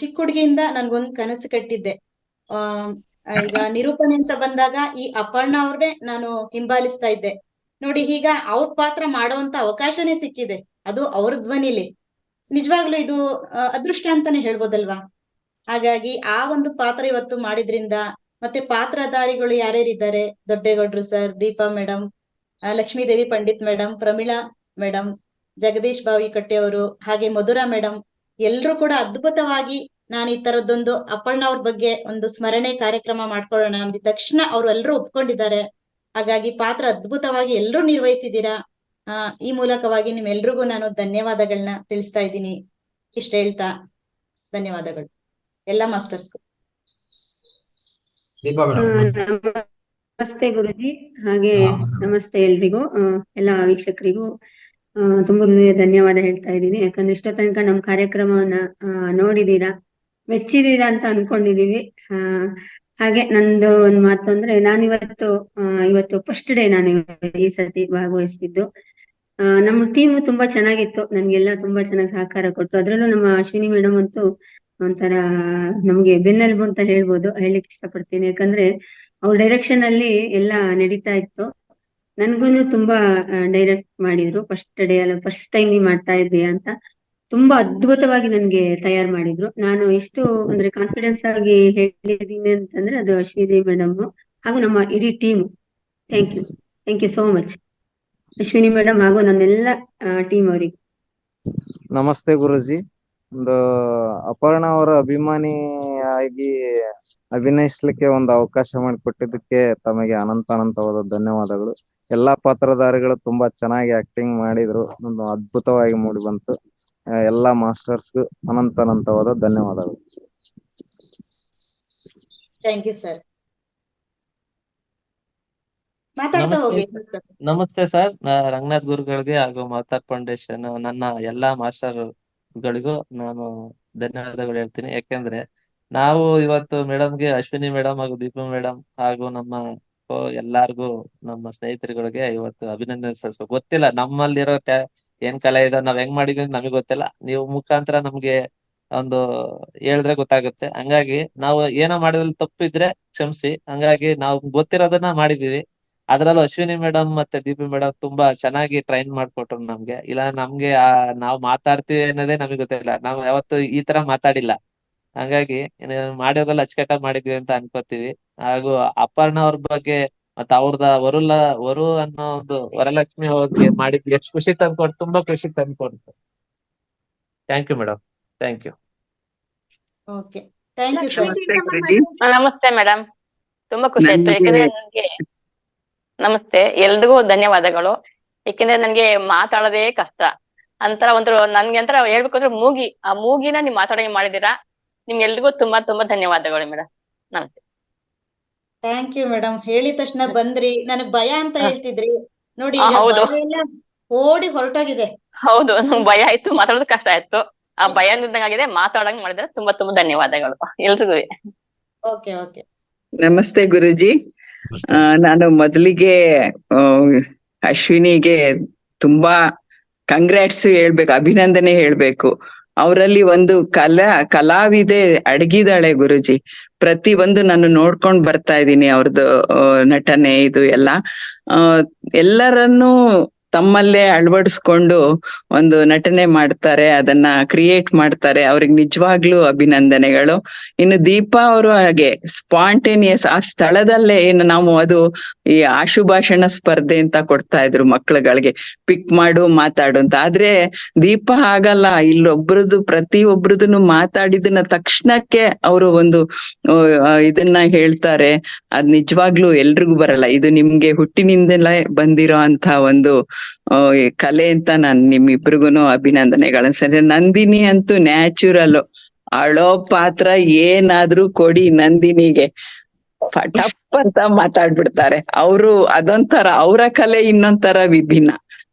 ಚಿಕ್ಕ ಹುಡುಗಿಯಿಂದ ನನ್ಗೊಂದ್ ಕನಸು ಕಟ್ಟಿದ್ದೆ. ಈಗ ನಿರೂಪಣೆ ಅಂತ ಬಂದಾಗ ಈ ಅಪರ್ಣಾ ಅವ್ರನ್ನೇ ನಾನು ಹಿಂಬಾಲಿಸ್ತಾ ಇದ್ದೆ. ನೋಡಿ, ಈಗ ಅವ್ರ ಪಾತ್ರ ಮಾಡುವಂತ ಅವಕಾಶನೇ ಸಿಕ್ಕಿದೆ, ಅದು ಅವ್ರ ಧ್ವನಿಲಿ. ನಿಜವಾಗ್ಲೂ ಇದು ಅದೃಷ್ಟ ಅಂತಾನೆ ಹೇಳ್ಬೋದಲ್ವಾ? ಹಾಗಾಗಿ ಆ ಒಂದು ಪಾತ್ರ ಇವತ್ತು ಮಾಡಿದ್ರಿಂದ, ಮತ್ತೆ ಪಾತ್ರಧಾರಿಗಳು ಯಾರ್ಯಾರಿದ್ದಾರೆ, ದೊಡ್ಡೇಗೌಡ್ರು sir, Deepa madam, Lakshmidevi Pandit madam, Pramila madam, Jagadish Bavikatte ಅವರು, ಹಾಗೆ ಮಧುರಾ ಮೇಡಮ್, ಎಲ್ರು ಕೂಡ ಅದ್ಭುತವಾಗಿ ನಾನು ಈ ತರದ್ದೊಂದು ಅಪರ್ಣ ಅವ್ರ ಬಗ್ಗೆ ಒಂದು ಸ್ಮರಣೆ ಕಾರ್ಯಕ್ರಮ ಮಾಡ್ಕೊಳ್ಳೋಣ ಅಂದಿದ ತಕ್ಷಣ ಅವ್ರು ಎಲ್ಲರೂ ಒಪ್ಕೊಂಡಿದ್ದಾರೆ. ಹಾಗಾಗಿ ಪಾತ್ರ ಅದ್ಭುತವಾಗಿ ಎಲ್ಲರೂ ನಿರ್ವಹಿಸಿದ್ದೀರಾ. ಈ ಮೂಲಕವಾಗಿ ನಿಮ್ಮೆಲ್ರಿಗೂ ನಾನು ಧನ್ಯವಾದಗಳನ್ನ ತಿಳಿಸ್ತಾ ಇದ್ದೀನಿ. ಇಷ್ಟ ಹೇಳ್ತಾ ಧನ್ಯವಾದಗಳು ಎಲ್ಲ ಮಾಸ್ಟರ್ಸ್ಗೂ. ದೀಪಾ ಮೇಡಮ್. ನಮಸ್ತೆ ಗುರುಜಿ, ಹಾಗೆ ನಮಸ್ತೆ ಎಲ್ರಿಗೂ, ಎಲ್ಲ ವೀಕ್ಷಕರಿಗೂ ತುಂಬಾ ಧನ್ಯವಾದ ಹೇಳ್ತಾ ಇದ್ದೀನಿ. ಯಾಕಂದ್ರೆ ಇಷ್ಟೋ ತನಕ ನಮ್ ಕಾರ್ಯಕ್ರಮವನ್ನ ನೋಡಿದೀರಾ, ಮೆಚ್ಚಿದೀರಾ ಅಂತ ಅನ್ಕೊಂಡಿದೀವಿ. ಹಾಗೆ ನಂದು ಒಂದ್ ಮಾತು ಅಂದ್ರೆ, ಇವತ್ತು ಫಸ್ಟ್ ಡೇ ನಾನು ಈ ಸತಿ ಭಾಗವಹಿಸಿದ್ದು. ನಮ್ಮ ಟೀಮ್ ತುಂಬಾ ಚೆನ್ನಾಗಿತ್ತು, ನನ್ಗೆಲ್ಲ ತುಂಬಾ ಚೆನ್ನಾಗಿ ಸಹಕಾರ ಕೊಟ್ರು. ಅದ್ರಲ್ಲೂ ನಮ್ಮ ಅಶ್ವಿನಿ ಮೇಡಮ್ ಅಂತೂ ಒಂಥರ ನಮ್ಗೆ ಬೆನ್ನೆಲುಬು ಅಂತ ಹೇಳಲಿಕ್ಕೆ ಇಷ್ಟಪಡ್ತೀನಿ. ಯಾಕಂದ್ರೆ ಅವ್ರ ಡೈರೆಕ್ಷನ್ ಅಲ್ಲಿ ಎಲ್ಲ ನಡೀತಾ ಇತ್ತು. ನನ್ಗೂನು ತುಂಬಾ ಡೈರೆಕ್ಟ್ ಮಾಡಿದ್ರು. ಫಸ್ಟ್ ಡೇ ಅಲ್ಲ, ಫಸ್ಟ್ ಟೈಮ್ ನೀ ಮಾಡ್ತಾ ಇದ್ದೀಯ ಅಂತ ತುಂಬಾ ಅದ್ಭುತವಾಗಿ ನನ್ಗೆ ತಯಾರು ಮಾಡಿದ್ರು. ನಾನು ಎಷ್ಟು ಅಂದ್ರೆ ಕಾನ್ಫಿಡೆನ್ಸ್ ಆಗಿ ಹೇಳಿದ್ದೀನಿ ಅಂತಂದ್ರೆ ಅದು ಅಶ್ವಿನಿ ಮೇಡಮ್ ಹಾಗೂ ನಮ್ಮ ಇಡೀ team. Thank you so much Ashwini madam ಹಾಗೂ ನನ್ನೆಲ್ಲ ಟೀಮ್ ಅವರಿಗೆ. ನಮಸ್ತೆ ಗುರುಜಿ. ಒಂದು ಅಪರ್ಣ ಅವರ ಅಭಿಮಾನಿಯಾಗಿ ಅಭಿನಯಿಸ್ಲಿಕ್ಕೆ ಒಂದು ಅವಕಾಶ ಮಾಡಿಕೊಟ್ಟಿದ್ದಕ್ಕೆ ತಮಗೆ ಅನಂತವಾದ ಧನ್ಯವಾದಗಳು. ಎಲ್ಲಾ ಪಾತ್ರಧಾರಿಗಳು ತುಂಬಾ ಚೆನ್ನಾಗಿ ಆಕ್ಟಿಂಗ್ ಮಾಡಿದ್ರು, ಒಂದು ಅದ್ಭುತವಾಗಿ ಮೂಡಿ ಬಂತು. ಎಲ್ಲಾ ಮಾಸ್ಟರ್ಸ್ಗೂ ಅನಂತವಾದ ಧನ್ಯವಾದಗಳು. Thank you sir. ಮಾತಾಡ್ತಾ ಹೋಗಿ. ನಮಸ್ತೆ ಸರ್, ರಂಗನಾಥ್ ಗುರುಗಳಿಗೆ ಹಾಗೂ ಮಾತಾರ್ ಫೌಂಡೇಶನ್ ನನ್ನ ಎಲ್ಲಾ ಮಾಸ್ಟರ್ ಗಳಿಗೂ ನಾನು ಧನ್ಯವಾದಗಳು ಹೇಳ್ತೀನಿ. ಯಾಕೆಂದ್ರೆ ನಾವು ಇವತ್ತು ಮೇಡಮ್ಗೆ, ಅಶ್ವಿನಿ ಮೇಡಮ್ ಹಾಗೂ ದೀಪಾ ಮೇಡಮ್ ಹಾಗೂ ನಮ್ಮ ಎಲ್ಲಾರ್ಗು ನಮ್ಮ ಸ್ನೇಹಿತರುಗಳಿಗೆ ಇವತ್ತು ಅಭಿನಂದನೆ ಸಲ್ಲಿಸ್ಬೇಕು. ಗೊತ್ತಿಲ್ಲ ನಮ್ಮಲ್ಲಿರೋ ಏನ್ ಕಲೆ ಇದೆ, ನಾವ್ ಹೆಂಗ್ ಮಾಡಿದೀವಿ ಅಂತ ನಮಗೆ ಗೊತ್ತಿಲ್ಲ. ನೀವು ಮುಖಾಂತರ ನಮ್ಗೆ ಒಂದು ಹೇಳಿದ್ರೆ ಗೊತ್ತಾಗುತ್ತೆ. ಹಂಗಾಗಿ ನಾವು ಏನೋ ಮಾಡಿದ್ರಲ್ಲಿ ತಪ್ಪಿದ್ರೆ ಕ್ಷಮಿಸಿ. ಹಂಗಾಗಿ ನಾವು ಗೊತ್ತಿರೋದನ್ನ ಮಾಡಿದೀವಿ. ಅದ್ರಲ್ಲೂ ಅಶ್ವಿನಿ ಮೇಡಮ್ ಮತ್ತೆ ದೀಪಿ ಮೇಡಮ್ ತುಂಬಾ ಚೆನ್ನಾಗಿ ಟ್ರೈನ್ ಮಾಡ್ಕೊಟ್ರು ನಮ್ಗೆ. ಇಲ್ಲ ನಮ್ಗೆ ನಾವ್ ಮಾತಾಡ್ತೀವಿ ಅನ್ನೋದೇ ನಮಗೆ ಗೊತ್ತಿಲ್ಲ, ನಾವು ಯಾವತ್ತು ಈ ತರ ಮಾತಾಡಿಲ್ಲ. ಹಂಗಾಗಿ ಮಾಡಿರೋದ್ರಲ್ಲಿ ಅಚ್ಚುಕಟ್ಟಾಗಿ ಮಾಡಿದ್ವಿ ಅಂತ ಅನ್ಕೋತೀವಿ. ಹಾಗೂ ಅಪರ್ಣ ಅವ್ರ ಬಗ್ಗೆ ಮತ್ತೆ ಅವ್ರದ ವರು ಅನ್ನೋ ಒಂದು ವರಲಕ್ಷ್ಮಿ ಅವ್ರಿಗೆ ಮಾಡಿದ್ವಿ, ಎಷ್ಟು ಖುಷಿ ತಂದ್ಕೊಡ್ತು, ತುಂಬಾ ಖುಷಿ ತಂದ್ಕೊಡ್ತು. Thank you madam, thank you. Okay, thank you sir. ನಮಸ್ತೆ ಮೇಡಮ್, ತುಂಬಾ ಖುಷಿ ಆಯ್ತು. ಯಾಕಂದ್ರೆ ನನ್ಗೆ ನಮಸ್ತೆ, ಎಲ್ರಿಗೂ ಧನ್ಯವಾದಗಳು. ಯಾಕೆಂದ್ರೆ ನನ್ಗೆ ಮಾತಾಡೋದೇ ಕಷ್ಟ. ಅಂತರ ನನ್ಗೆ ಅಂತರ ಹೇಳ್ಬೇಕು ಅಂದ್ರೆ ಆ ಮೂಗಿನ ನೀವ್ ಮಾತಾಡೋಕೆ ಮಾಡಿದೀರಾ. ನಿಮ್ಗೆಲ್ರಿಗೂ ತುಂಬಾ ಧನ್ಯವಾದಗಳು ಮೇಡಮ್. ನಮಸ್ತೆ. Thank you madam. ಹೇಳಿದ ತಕ್ಷಣ ಬಂದ್ರಿ, ನನಗ್ ಭಯ ಅಂತ ಹೇಳ್ತಿದ್ರಿ ನೋಡಿ, ಹೌದು, ಓಡಿ ಹೊರಟೋಗಿದೆ. ಹೌದು, ನಂಗೆ ಭಯ ಆಯ್ತು, ಮಾತಾಡೋದು ಕಷ್ಟ ಆಯ್ತು. ಆ ಭಯ ನಿಂದಂಗಾಗಿದೆ, ಮಾತಾಡಂಗ್ ಮಾಡಿದ್ರೆ ತುಂಬಾ ಧನ್ಯವಾದಗಳು ಎಲ್ರಿಗೂ. Okay okay. ನಮಸ್ತೆ ಗುರುಜಿ. ನಾನು ಮೊದಲಿಗೆ ಅಶ್ವಿನಿಗೆ ತುಂಬಾ ಕಂಗ್ರಾಟ್ಸ್ ಹೇಳ್ಬೇಕು, ಅಭಿನಂದನೆ ಹೇಳ್ಬೇಕು. ಅವರಲ್ಲಿ ಒಂದು ಕಲಾವಿದೆ ಅಡಗಿದಾಳೆ ಗುರುಜಿ. ಪ್ರತಿ ಒಂದು ನಾನು ನೋಡ್ಕೊಂಡ್ ಬರ್ತಾ ಇದ್ದೀನಿ ಅವ್ರದ್ದು ನಟನೆ, ಇದು ಎಲ್ಲ ಎಲ್ಲರನ್ನೂ ತಮ್ಮಲ್ಲೇ ಅಳವಡಿಸ್ಕೊಂಡು ಒಂದು ನಟನೆ ಮಾಡ್ತಾರೆ, ಅದನ್ನ ಕ್ರಿಯೇಟ್ ಮಾಡ್ತಾರೆ. ಅವ್ರಿಗೆ ನಿಜವಾಗ್ಲೂ ಅಭಿನಂದನೆಗಳು. ಇನ್ನು ದೀಪಾ ಅವರು ಹಾಗೆ ಸ್ಪಾಂಟೇನಿಯಸ್ ಆ ಸ್ಥಳದಲ್ಲೇ ನಾವು ಅದು ಈ ಆಶುಭಾಷಣ ಸ್ಪರ್ಧೆ ಅಂತ ಕೊಡ್ತಾ ಇದ್ರು ಮಕ್ಳುಗಳಿಗೆ, ಪಿಕ್ ಮಾಡು ಮಾತಾಡು ಅಂತ. ಆದ್ರೆ ದೀಪಾ ಹಾಗಲ್ಲ, ಇಲ್ಲೊಬ್ರದ್ದು ಪ್ರತಿಯೊಬ್ರದನ್ನು ಮಾತಾಡಿದನ್ನ ತಕ್ಷಣಕ್ಕೆ ಅವರು ಒಂದು ಇದನ್ನ ಹೇಳ್ತಾರೆ. ಅದ್ ನಿಜವಾಗ್ಲೂ ಎಲ್ರಿಗೂ ಬರಲ್ಲ, ಇದು ನಿಮ್ಗೆ ಹುಟ್ಟಿನಿಂದಲೇ ಬಂದಿರೋ ಅಂತ ಒಂದು ಕಲೆ ಅಂತ ನಾನ್ ನಿಮ್ಮಿಬ್ರಿಗೂನು ಅಭಿನಂದನೆಗಳನ್ನ. ನಂದಿನಿ ಅಂತೂ ನ್ಯಾಚುರಲ್, ಅಳೋ ಪಾತ್ರ ಏನಾದ್ರೂ ಕೊಡಿ ನಂದಿನಿಗೆ, ಪಟಪ್ ಅಂತ ಮಾತಾಡ್ಬಿಡ್ತಾರೆ ಅವರು. ಅದೊಂಥರ ಅವರ ಕಲೆ ಇನ್ನೊಂಥರ ವಿಭಿನ್ನ.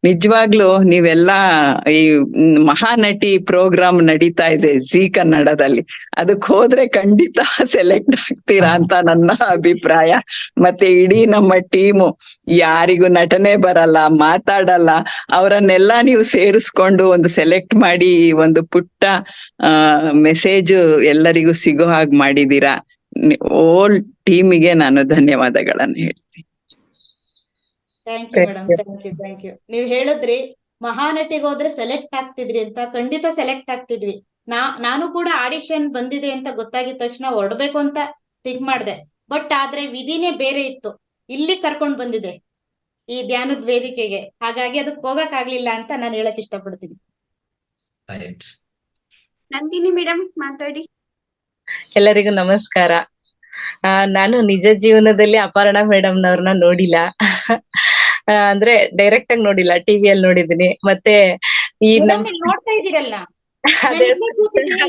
ನಿಜವಾಗ್ಲು ನೀವೆಲ್ಲಾ ಈ ಮಹಾನಟಿ ಪ್ರೋಗ್ರಾಮ್ ನಡೀತಾ ಇದೆ ಜೀ ಕನ್ನಡದಲ್ಲಿ, ಅದಕ್ ಹೋದ್ರೆ ಖಂಡಿತ ಸೆಲೆಕ್ಟ್ ಆಗ್ತೀರಾ ಅಂತ ನನ್ನ ಅಭಿಪ್ರಾಯ. ಮತ್ತೆ ಇಡೀ ನಮ್ಮ ಟೀಮು, ಯಾರಿಗೂ ನಟನೆ ಬರಲ್ಲ, ಮಾತಾಡಲ್ಲ, ಅವರನ್ನೆಲ್ಲಾ ನೀವು ಸೇರಿಸ್ಕೊಂಡು ಒಂದು ಸೆಲೆಕ್ಟ್ ಮಾಡಿ ಒಂದು ಪುಟ್ಟ ಮೆಸೇಜ್ ಎಲ್ಲರಿಗೂ ಸಿಗೋ ಹಾಗೆ ಮಾಡಿದೀರಾ. ಓಲ್ ಟೀಮಿಗೆ ನಾನು ಧನ್ಯವಾದಗಳನ್ನ ಹೇಳ್ತೀನಿ. Thank you madam, thank you. ನೀವ್ ಹೇಳಿದ್ರಿ ಮಹಾನಟಿಗೆ ಹೋದ್ರೆ ಸೆಲೆಕ್ಟ್ ಆಗ್ತಿದ್ರಿ ಅಂತ. ಖಂಡಿತ ಸೆಲೆಕ್ಟ್ ಆಗ್ತಿದ್ವಿ. ನಾನು ಕೂಡ ಆಡಿಷನ್ ಬಂದಿದೆ ಅಂತ ಗೊತ್ತಾಗಿದ ತಕ್ಷಣ ಹೊರಡ್ಬೇಕು ಅಂತ ಥಿಂಕ್ ಮಾಡಿದೆ. ಬಟ್ ಆದ್ರೆ ವಿಧಿನೇ ಬೇರೆ ಇತ್ತು, ಇಲ್ಲಿ ಕರ್ಕೊಂಡ್ ಬಂದಿದೆ. ಈ ಧ್ಯಾನದ ವೇದಿಕೆಗೆ. ಹಾಗಾಗಿ ಅದಕ್ಕೆ ಹೋಗಕ್ ಆಗ್ಲಿಲ್ಲ ಅಂತ ನಾನು ಹೇಳಕ್ ಇಷ್ಟಪಡ್ತೀನಿ. ರೈಟ್. ನಂದಿನಿ ಮೇಡಮ್ ಮಾತಾಡಿ. ಎಲ್ಲರಿಗೂ ನಮಸ್ಕಾರ. ನಾನು ನಿಜ ಜೀವನದಲ್ಲಿ ಅಪರ್ಣಾ ಮೇಡಮ್ ನವ್ರನ್ನ ನೋಡಿಲ್ಲ. ಅಂದ್ರೆ ಡೈರೆಕ್ಟ್ ಆಗಿ ನೋಡಿಲ್ಲ, ಟಿವಿಯಲ್ಲಿ ನೋಡಿದೀನಿ. ಮತ್ತೆ ಈ ನಮ್ ನೋಡ್ತಾ ಇದ್ದೀರಲ್ಲ, ಅದೇ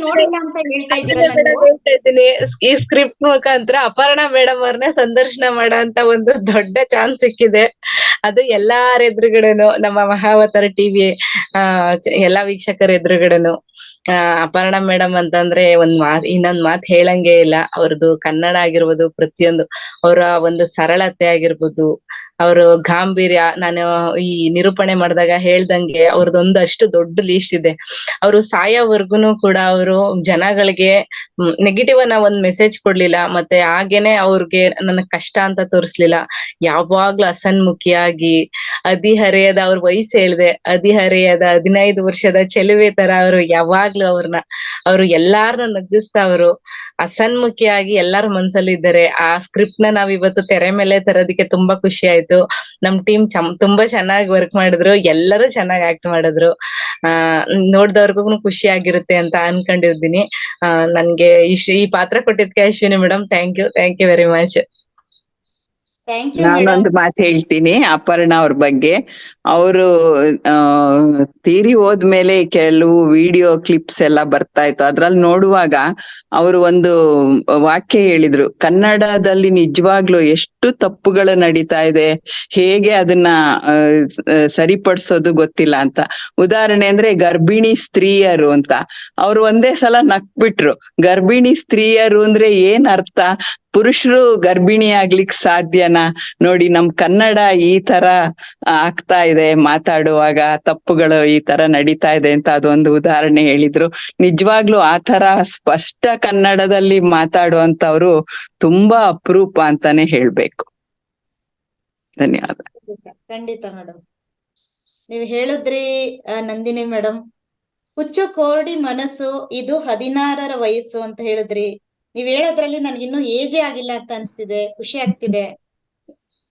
ನೋಡಿಲ್ಲ ಅಂತ ಹೇಳ್ತಾ ಇದ್ದೀರಲ್ಲ ನೀವು. ಹೇಳ್ತಾ ಇದ್ದೀನಿ, ಈ ಸ್ಕ್ರಿಪ್ಟ್ ಮುಖಾಂತರ ಅಪರ್ಣಾ ಮೇಡಮ್ ಅವ್ರನ್ನ ಸಂದರ್ಶನ ಮಾಡೋ ಅಂತ ಒಂದು ದೊಡ್ಡ ಚಾನ್ಸ್ ಸಿಕ್ಕಿದೆ. ಅದು ಎಲ್ಲಾರ ಎದುರುಗಡೆನು, ನಮ್ಮ ಮಹಾವತಾರ ಟಿವಿ ಎಲ್ಲಾ ವೀಕ್ಷಕರ ಎದುರುಗಡೆನು. ಅಪರ್ಣಾ ಮೇಡಮ್ ಅಂತಂದ್ರೆ ಇನ್ನೊಂದ್ ಮಾತ್ ಹೇಳಂಗೆ ಇಲ್ಲ. ಅವ್ರದ್ದು ಕನ್ನಡ ಆಗಿರ್ಬೋದು, ಪ್ರತಿಯೊಂದು ಅವರ ಒಂದು ಸರಳತೆ ಆಗಿರ್ಬೋದು, ಅವರು ಗಾಂಭೀರ್ಯ. ನಾನು ಈ ನಿರೂಪಣೆ ಮಾಡಿದಾಗ ಹೇಳ್ದಂಗೆ ಅವ್ರದ್ದೊಂದು ಅಷ್ಟು ದೊಡ್ಡ ಲೀಸ್ಟ್ ಇದೆ. ಅವರು ಸಾಯೋವರ್ಗುನು ಕೂಡ ಅವರು ಜನಗಳಿಗೆ ನೆಗೆಟಿವ್ ಅನ್ನ ಒಂದ್ ಮೆಸೇಜ್ ಕೊಡ್ಲಿಲ್ಲ. ಮತ್ತೆ ಹಾಗೇನೆ ಅವ್ರಿಗೆ ನನ್ನ ಕಷ್ಟ ಅಂತ ತೋರಿಸ್ಲಿಲ್ಲ. ಯಾವಾಗ್ಲೂ ಹಸನ್ಮುಖಿಯಾಗಿ, ಹದಿಹರೆಯದ, ಅವ್ರ ವಯಸ್ಸು ಹೇಳ್ದೆ, ಹದಿಹರೆಯದ 15 ವರ್ಷದ ಚೆಲುವೆ ತರ ಅವರು ಯಾವಾಗ್ಲೂ ಅವ್ರು ಎಲ್ಲಾರನ್ನ ನಗಿಸ್ತಾ, ಅವರು ಹಸನ್ಮುಖಿಯಾಗಿ ಎಲ್ಲಾರ ಮನ್ಸಲ್ಲಿ ಇದ್ದಾರೆ. ಆ ಸ್ಕ್ರಿಪ್ಟ್ ನ ನಾವ್ ಇವತ್ತು ತೆರೆ ಮೇಲೆ ತರೋದಿಕ್ಕೆ ತುಂಬಾ ಖುಷಿ ಆಯ್ತು. ನಮ್ ಟೀಮ್ ತುಂಬಾ ಚೆನ್ನಾಗಿ ವರ್ಕ್ ಮಾಡಿದ್ರು, ಎಲ್ಲರೂ ಚೆನ್ನಾಗಿ ಆಕ್ಟ್ ಮಾಡಿದ್ರು. ನೋಡ್ದವ್ರಿಗೂ ಖುಷಿ ಆಗಿರುತ್ತೆ ಅಂತ ಅನ್ಕೊಂಡಿದ್ದೀನಿ. ನನ್ಗೆ ಈ ಪಾತ್ರ ಕೊಟ್ಟಿದ್ಕೆ Ashwini madam, thank you very much. Thank you madam. ನಾನೊಂದು ಮಾತು ಹೇಳ್ತೀನಿ ಅಪರ್ಣಾ ಅವ್ರ ಬಗ್ಗೆ. ಅವರು ತೀರಿ ಹೋದ್ಮೇಲೆ ಕೆಲವು ವಿಡಿಯೋ ಕ್ಲಿಪ್ಸ್ ಎಲ್ಲ ಬರ್ತಾ ಇತ್ತು. ಅದ್ರಲ್ಲಿ ನೋಡುವಾಗ ಅವರು ಒಂದು ವಾಕ್ಯ ಹೇಳಿದ್ರು, ಕನ್ನಡದಲ್ಲಿ ನಿಜವಾಗ್ಲೂ ಎಷ್ಟು ತಪ್ಪುಗಳು ನಡೀತಾ ಇದೆ, ಹೇಗೆ ಅದನ್ನ ಸರಿಪಡಿಸೋದು ಗೊತ್ತಿಲ್ಲ ಅಂತ. ಉದಾಹರಣೆ ಅಂದ್ರೆ ಗರ್ಭಿಣಿ ಸ್ತ್ರೀಯರು ಅಂತ. ಅವ್ರು ಒಂದೇ ಸಲ ನಕ್ಬಿಟ್ರು. ಗರ್ಭಿಣಿ ಸ್ತ್ರೀಯರು ಅಂದ್ರೆ ಏನ್ ಅರ್ಥ? ಪುರುಷರು ಗರ್ಭಿಣಿ ಆಗ್ಲಿಕ್ ಸಾಧ್ಯನಾ? ನೋಡಿ, ನಮ್ ಕನ್ನಡ ಈ ತರ ಆಗ್ತಾ ಇದೆ, ಮಾತಾಡುವಾಗ ತಪ್ಪುಗಳು ಈ ತರ ನಡೀತಾ ಇದೆ ಅಂತ ಅದೊಂದು ಉದಾಹರಣೆ ಹೇಳಿದ್ರು. ನಿಜವಾಗ್ಲೂ ಆ ತರ ಸ್ಪಷ್ಟ ಕನ್ನಡದಲ್ಲಿ ಮಾತಾಡುವಂತವ್ರು ತುಂಬಾ ಅಪರೂಪ ಅಂತಾನೆ ಹೇಳ್ಬೇಕು. ಧನ್ಯವಾದ. ಖಂಡಿತ ಮೇಡಮ್. ನೀವು ಹೇಳಿದ್ರಿ ನಂದಿನಿ ಮೇಡಮ್, ಹುಚ್ಚು ಕೋಡಿ ಮನಸ್ಸು, ಇದು 16ರ ವಯಸ್ಸು ಅಂತ ಹೇಳಿದ್ರಿ. ನೀವ್ ಹೇಳೋದ್ರಲ್ಲಿ ನನ್ಗಿನ್ನೂ ಏಜೇ ಆಗಿಲ್ಲ ಅಂತ ಅನ್ಸ್ತಿದೆ, ಖುಷಿ ಆಗ್ತಿದೆ.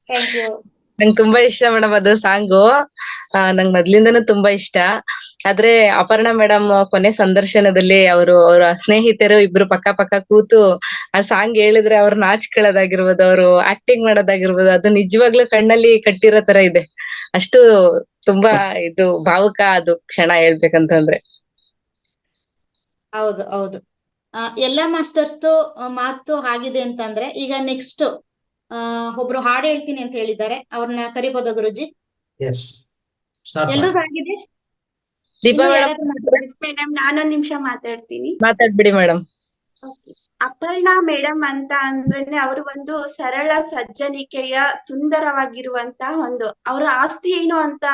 Thank you. ನಂಗೆ ತುಂಬಾ ಇಷ್ಟ ಮೇಡಮ್ ಅದು ಸಾಂಗು. ನಂಗ್ ಮೊದ್ಲಿಂದನೂ ತುಂಬಾ ಇಷ್ಟ. ಆದ್ರೆ ಅಪರ್ಣಾ ಮೇಡಮ್ ಕೊನೆ ಸಂದರ್ಶನದಲ್ಲಿ ಅವ್ರ ಸ್ನೇಹಿತರು ಇಬ್ರು ಪಕ್ಕ ಕೂತು ಆ ಸಾಂಗ್ ಹೇಳಿದ್ರೆ ಅವ್ರ ನಾಚ್ಕೊಳ್ಳೋದಾಗಿರ್ಬೋದು, ಅವರು ಆಕ್ಟಿಂಗ್ ಮಾಡೋದಾಗಿರ್ಬೋದು, ಅದು ನಿಜವಾಗ್ಲೂ ಕಣ್ಣಲ್ಲಿ ಕಟ್ಟಿರೋ ತರ ಇದೆ. ಅಷ್ಟು ತುಂಬಾ ಇದು ಭಾವುಕ ಅದು ಕ್ಷಣ ಹೇಳ್ಬೇಕಂತಂದ್ರೆ. ಹೌದು ಹೌದು. ಎಲ್ಲಾ ಮಾಸ್ಟರ್ಸ್ದು ಮಾತು ಆಗಿದೆ ಅಂತಂದ್ರೆ, ಈಗ ನೆಕ್ಸ್ಟ್ ಒಬ್ರು ಹಾಡು ಹೇಳ್ತೀನಿ ಅಂತ ಹೇಳಿದ್ದಾರೆ, ಅವ್ರನ್ನ ಕರಿಬೋದ ಗುರುಜಿ? ಎಸ್, ಸ್ಟಾರ್ಟ್ ಎಲ್ರಿಗೂ ಆಗಿದೆ? ದೀಪಾ ಮೇಡಮ್ ನಾನೊಂದ್ ನಿಮಿಷ ಮಾತಾಡ್ತೀನಿ. ಮಾತಾಡ್ಬಿಡಿ ಮೇಡಮ್. ಅಪರ್ಣಾ ಮೇಡಮ್ ಅಂತ ಅಂದ್ರೆ ಅವರು ಒಂದು ಸರಳ ಸಜ್ಜನಿಕೆಯ ಸುಂದರವಾಗಿರುವಂತಹ ಅವರ ಆಸ್ತಿ ಏನು ಅಂತ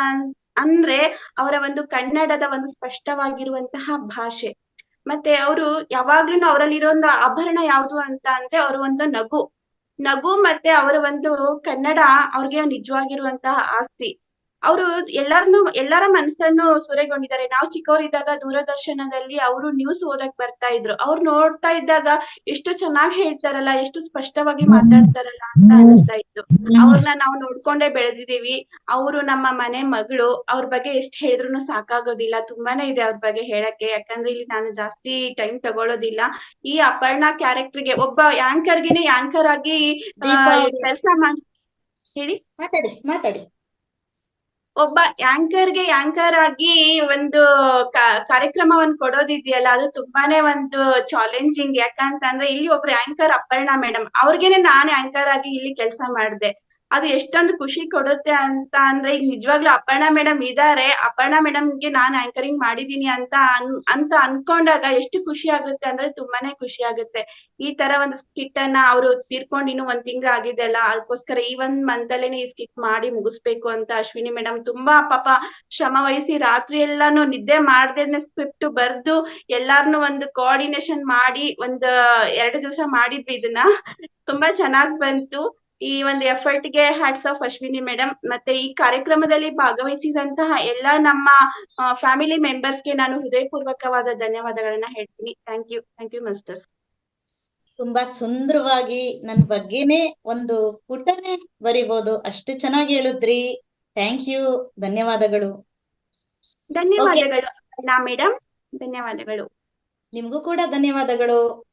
ಅಂದ್ರೆ ಅವರ ಒಂದು ಕನ್ನಡದ ಒಂದು ಸ್ಪಷ್ಟವಾಗಿರುವಂತಹ ಭಾಷೆ. ಮತ್ತೆ ಅವರು ಯಾವಾಗ್ಲೂ ಅವರಲ್ಲಿರೋ ಒಂದು ಆಭರಣ ಯಾವುದು ಅಂತ ಅಂದ್ರೆ ಅವರು ಒಂದು ನಗು ಮತ್ತೆ ಅವರ ಒಂದು ಕನ್ನಡ ಅವ್ರಿಗೆ ನಿಜವಾಗಿರುವಂತಹ ಆಸ್ತಿ. ಅವರು ಎಲ್ಲರ ಮನಸ್ಸನ್ನು ಸೂರೆಗೊಂಡಿದ್ದಾರೆ. ನಾವು ಚಿಕ್ಕವರಿದ್ದಾಗ ದೂರದರ್ಶನದಲ್ಲಿ ಅವರು ನ್ಯೂಸ್ ಓದಕ್ ಬರ್ತಾ ಇದ್ರು. ಅವ್ರು ನೋಡ್ತಾ ಇದ್ದಾಗ ಎಷ್ಟು ಚೆನ್ನಾಗಿ ಹೇಳ್ತಾರಲ್ಲ, ಎಷ್ಟು ಸ್ಪಷ್ಟವಾಗಿ ಮಾತಾಡ್ತಾರಲ್ಲ ಅಂತ ಅನಿಸ್ತಾ ಇತ್ತು. ಅವ್ರನ್ನ ನಾವು ನೋಡ್ಕೊಂಡೇ ಬೆಳೆದಿದೀವಿ. ಅವರು ನಮ್ಮ ಮನೆ ಮಗಳು. ಅವ್ರ ಬಗ್ಗೆ ಎಷ್ಟ್ ಹೇಳಿದ್ರು ಸಾಕಾಗೋದಿಲ್ಲ, ತುಂಬಾನೇ ಇದೆ ಅವ್ರ ಬಗ್ಗೆ ಹೇಳಕ್ಕೆ. ಯಾಕಂದ್ರೆ ಇಲ್ಲಿ ನಾನು ಜಾಸ್ತಿ ಟೈಮ್ ತಗೊಳ್ಳೋದಿಲ್ಲ. ಈ ಅಪರ್ಣಾ ಕ್ಯಾರೆಕ್ಟರ್ಗೆ ಒಬ್ಬ ಯಾಂಕರ್ಗೆನೆ ಯಾಂಕರ್ ಆಗಿ ಕೆಲಸ ಮಾಡಿ ಹೇಳಿ ಮಾತಾಡಿ. ಒಬ್ಬ ಯಾಂಕರ್ಗೆ ಯಾಂಕರ್ ಆಗಿ ಒಂದು ಕಾರ್ಯಕ್ರಮವನ್ನು ಕೊಡೋದಿದೆಯಲ್ಲ, ಅದು ತುಂಬಾನೇ ಒಂದು ಚಾಲೆಂಜಿಂಗ್. ಯಾಕಂತಂದ್ರೆ ಇಲ್ಲಿ ಒಬ್ರು ಯಾಂಕರ್ ಅಪರ್ಣಾ ಮೇಡಮ್, ಅವ್ರಿಗೇನೆ ನಾನ್ ಯಾಂಕರ್ ಆಗಿ ಇಲ್ಲಿ ಕೆಲಸ ಮಾಡಿದೆ. ಅದು ಎಷ್ಟೊಂದು ಖುಷಿ ಕೊಡುತ್ತೆ ಅಂತ ಅಂದ್ರೆ, ಈಗ ನಿಜವಾಗ್ಲೂ ಅಪರ್ಣಾ ಮೇಡಮ್ ಇದಾರೆ, ಅಪರ್ಣಾ ಮೇಡಮ್ಗೆ ನಾನ್ ಆಂಕರಿಂಗ್ ಮಾಡಿದೀನಿ ಅಂತ ಅನ್ಕೊಂಡಾಗ ಎಷ್ಟು ಖುಷಿ ಆಗುತ್ತೆ ಅಂದ್ರೆ ತುಂಬಾನೇ ಖುಷಿ ಆಗುತ್ತೆ. ಈ ತರ ಒಂದು ಸ್ಕಿಟ್ ಅನ್ನ ಅವ್ರು ತೀರ್ಕೊಂಡು ಇನ್ನು 1 ತಿಂಗಳು ಆಗಿದೆ ಅಲ್ಲ, ಅದಕ್ಕೋಸ್ಕರ ಈ 1 ಮಂತ್ ಅಲ್ಲೇನೆ ಈ ಸ್ಕಿಟ್ ಮಾಡಿ ಮುಗಿಸ್ಬೇಕು ಅಂತ ಅಶ್ವಿನಿ ಮೇಡಮ್ ತುಂಬಾ ಪಾಪ ಶ್ರಮ ವಹಿಸಿ ರಾತ್ರಿ ಎಲ್ಲಾನು ನಿದ್ದೆ ಮಾಡ್ದೇನೆ ಸ್ಕ್ರಿಪ್ಟ್ ಬರ್ದು ಎಲ್ಲಾರ್ನು ಒಂದು ಕೋಆರ್ಡಿನೇಷನ್ ಮಾಡಿ 2 ದಿವಸ ಮಾಡಿದ್ವಿ ಇದನ್ನ. ತುಂಬಾ ಚೆನ್ನಾಗ್ ಬಂತು. ಈ ಒಂದು ಎಫರ್ಟ್ ಗೆ ಹ್ಯಾಟ್ಸ್ ಆಫ್ ಅಶ್ವಿನಿ ಮೇಡಮ್. ಮತ್ತೆ ಈ ಕಾರ್ಯಕ್ರಮದಲ್ಲಿ ಭಾಗವಹಿಸಿದಂತಹ ಎಲ್ಲಾ ನಮ್ಮ ಫ್ಯಾಮಿಲಿ ಮೆಂಬರ್ಸ್ಗೆ ನಾನು ಹೃದಯಪೂರ್ವಕವಾದ ಧನ್ಯವಾದಗಳನ್ನ ಹೇಳ್ತೀನಿ. Thank you masters. ತುಂಬಾ ಸುಂದರವಾಗಿ ನನ್ ಬಗ್ಗೆನೆ ಒಂದು ಪುಟನೆ ಬರಿಬಹುದು, ಅಷ್ಟು ಚೆನ್ನಾಗಿ ಹೇಳಿದ್ರಿ. ಥ್ಯಾಂಕ್ ಯು, ಧನ್ಯವಾದಗಳು. ಧನ್ಯವಾದಗಳು ಅಪರ್ಣಾ ಮೇಡಮ್, ಧನ್ಯವಾದಗಳು. ನಿಮ್ಗೂ ಕೂಡ ಧನ್ಯವಾದಗಳು.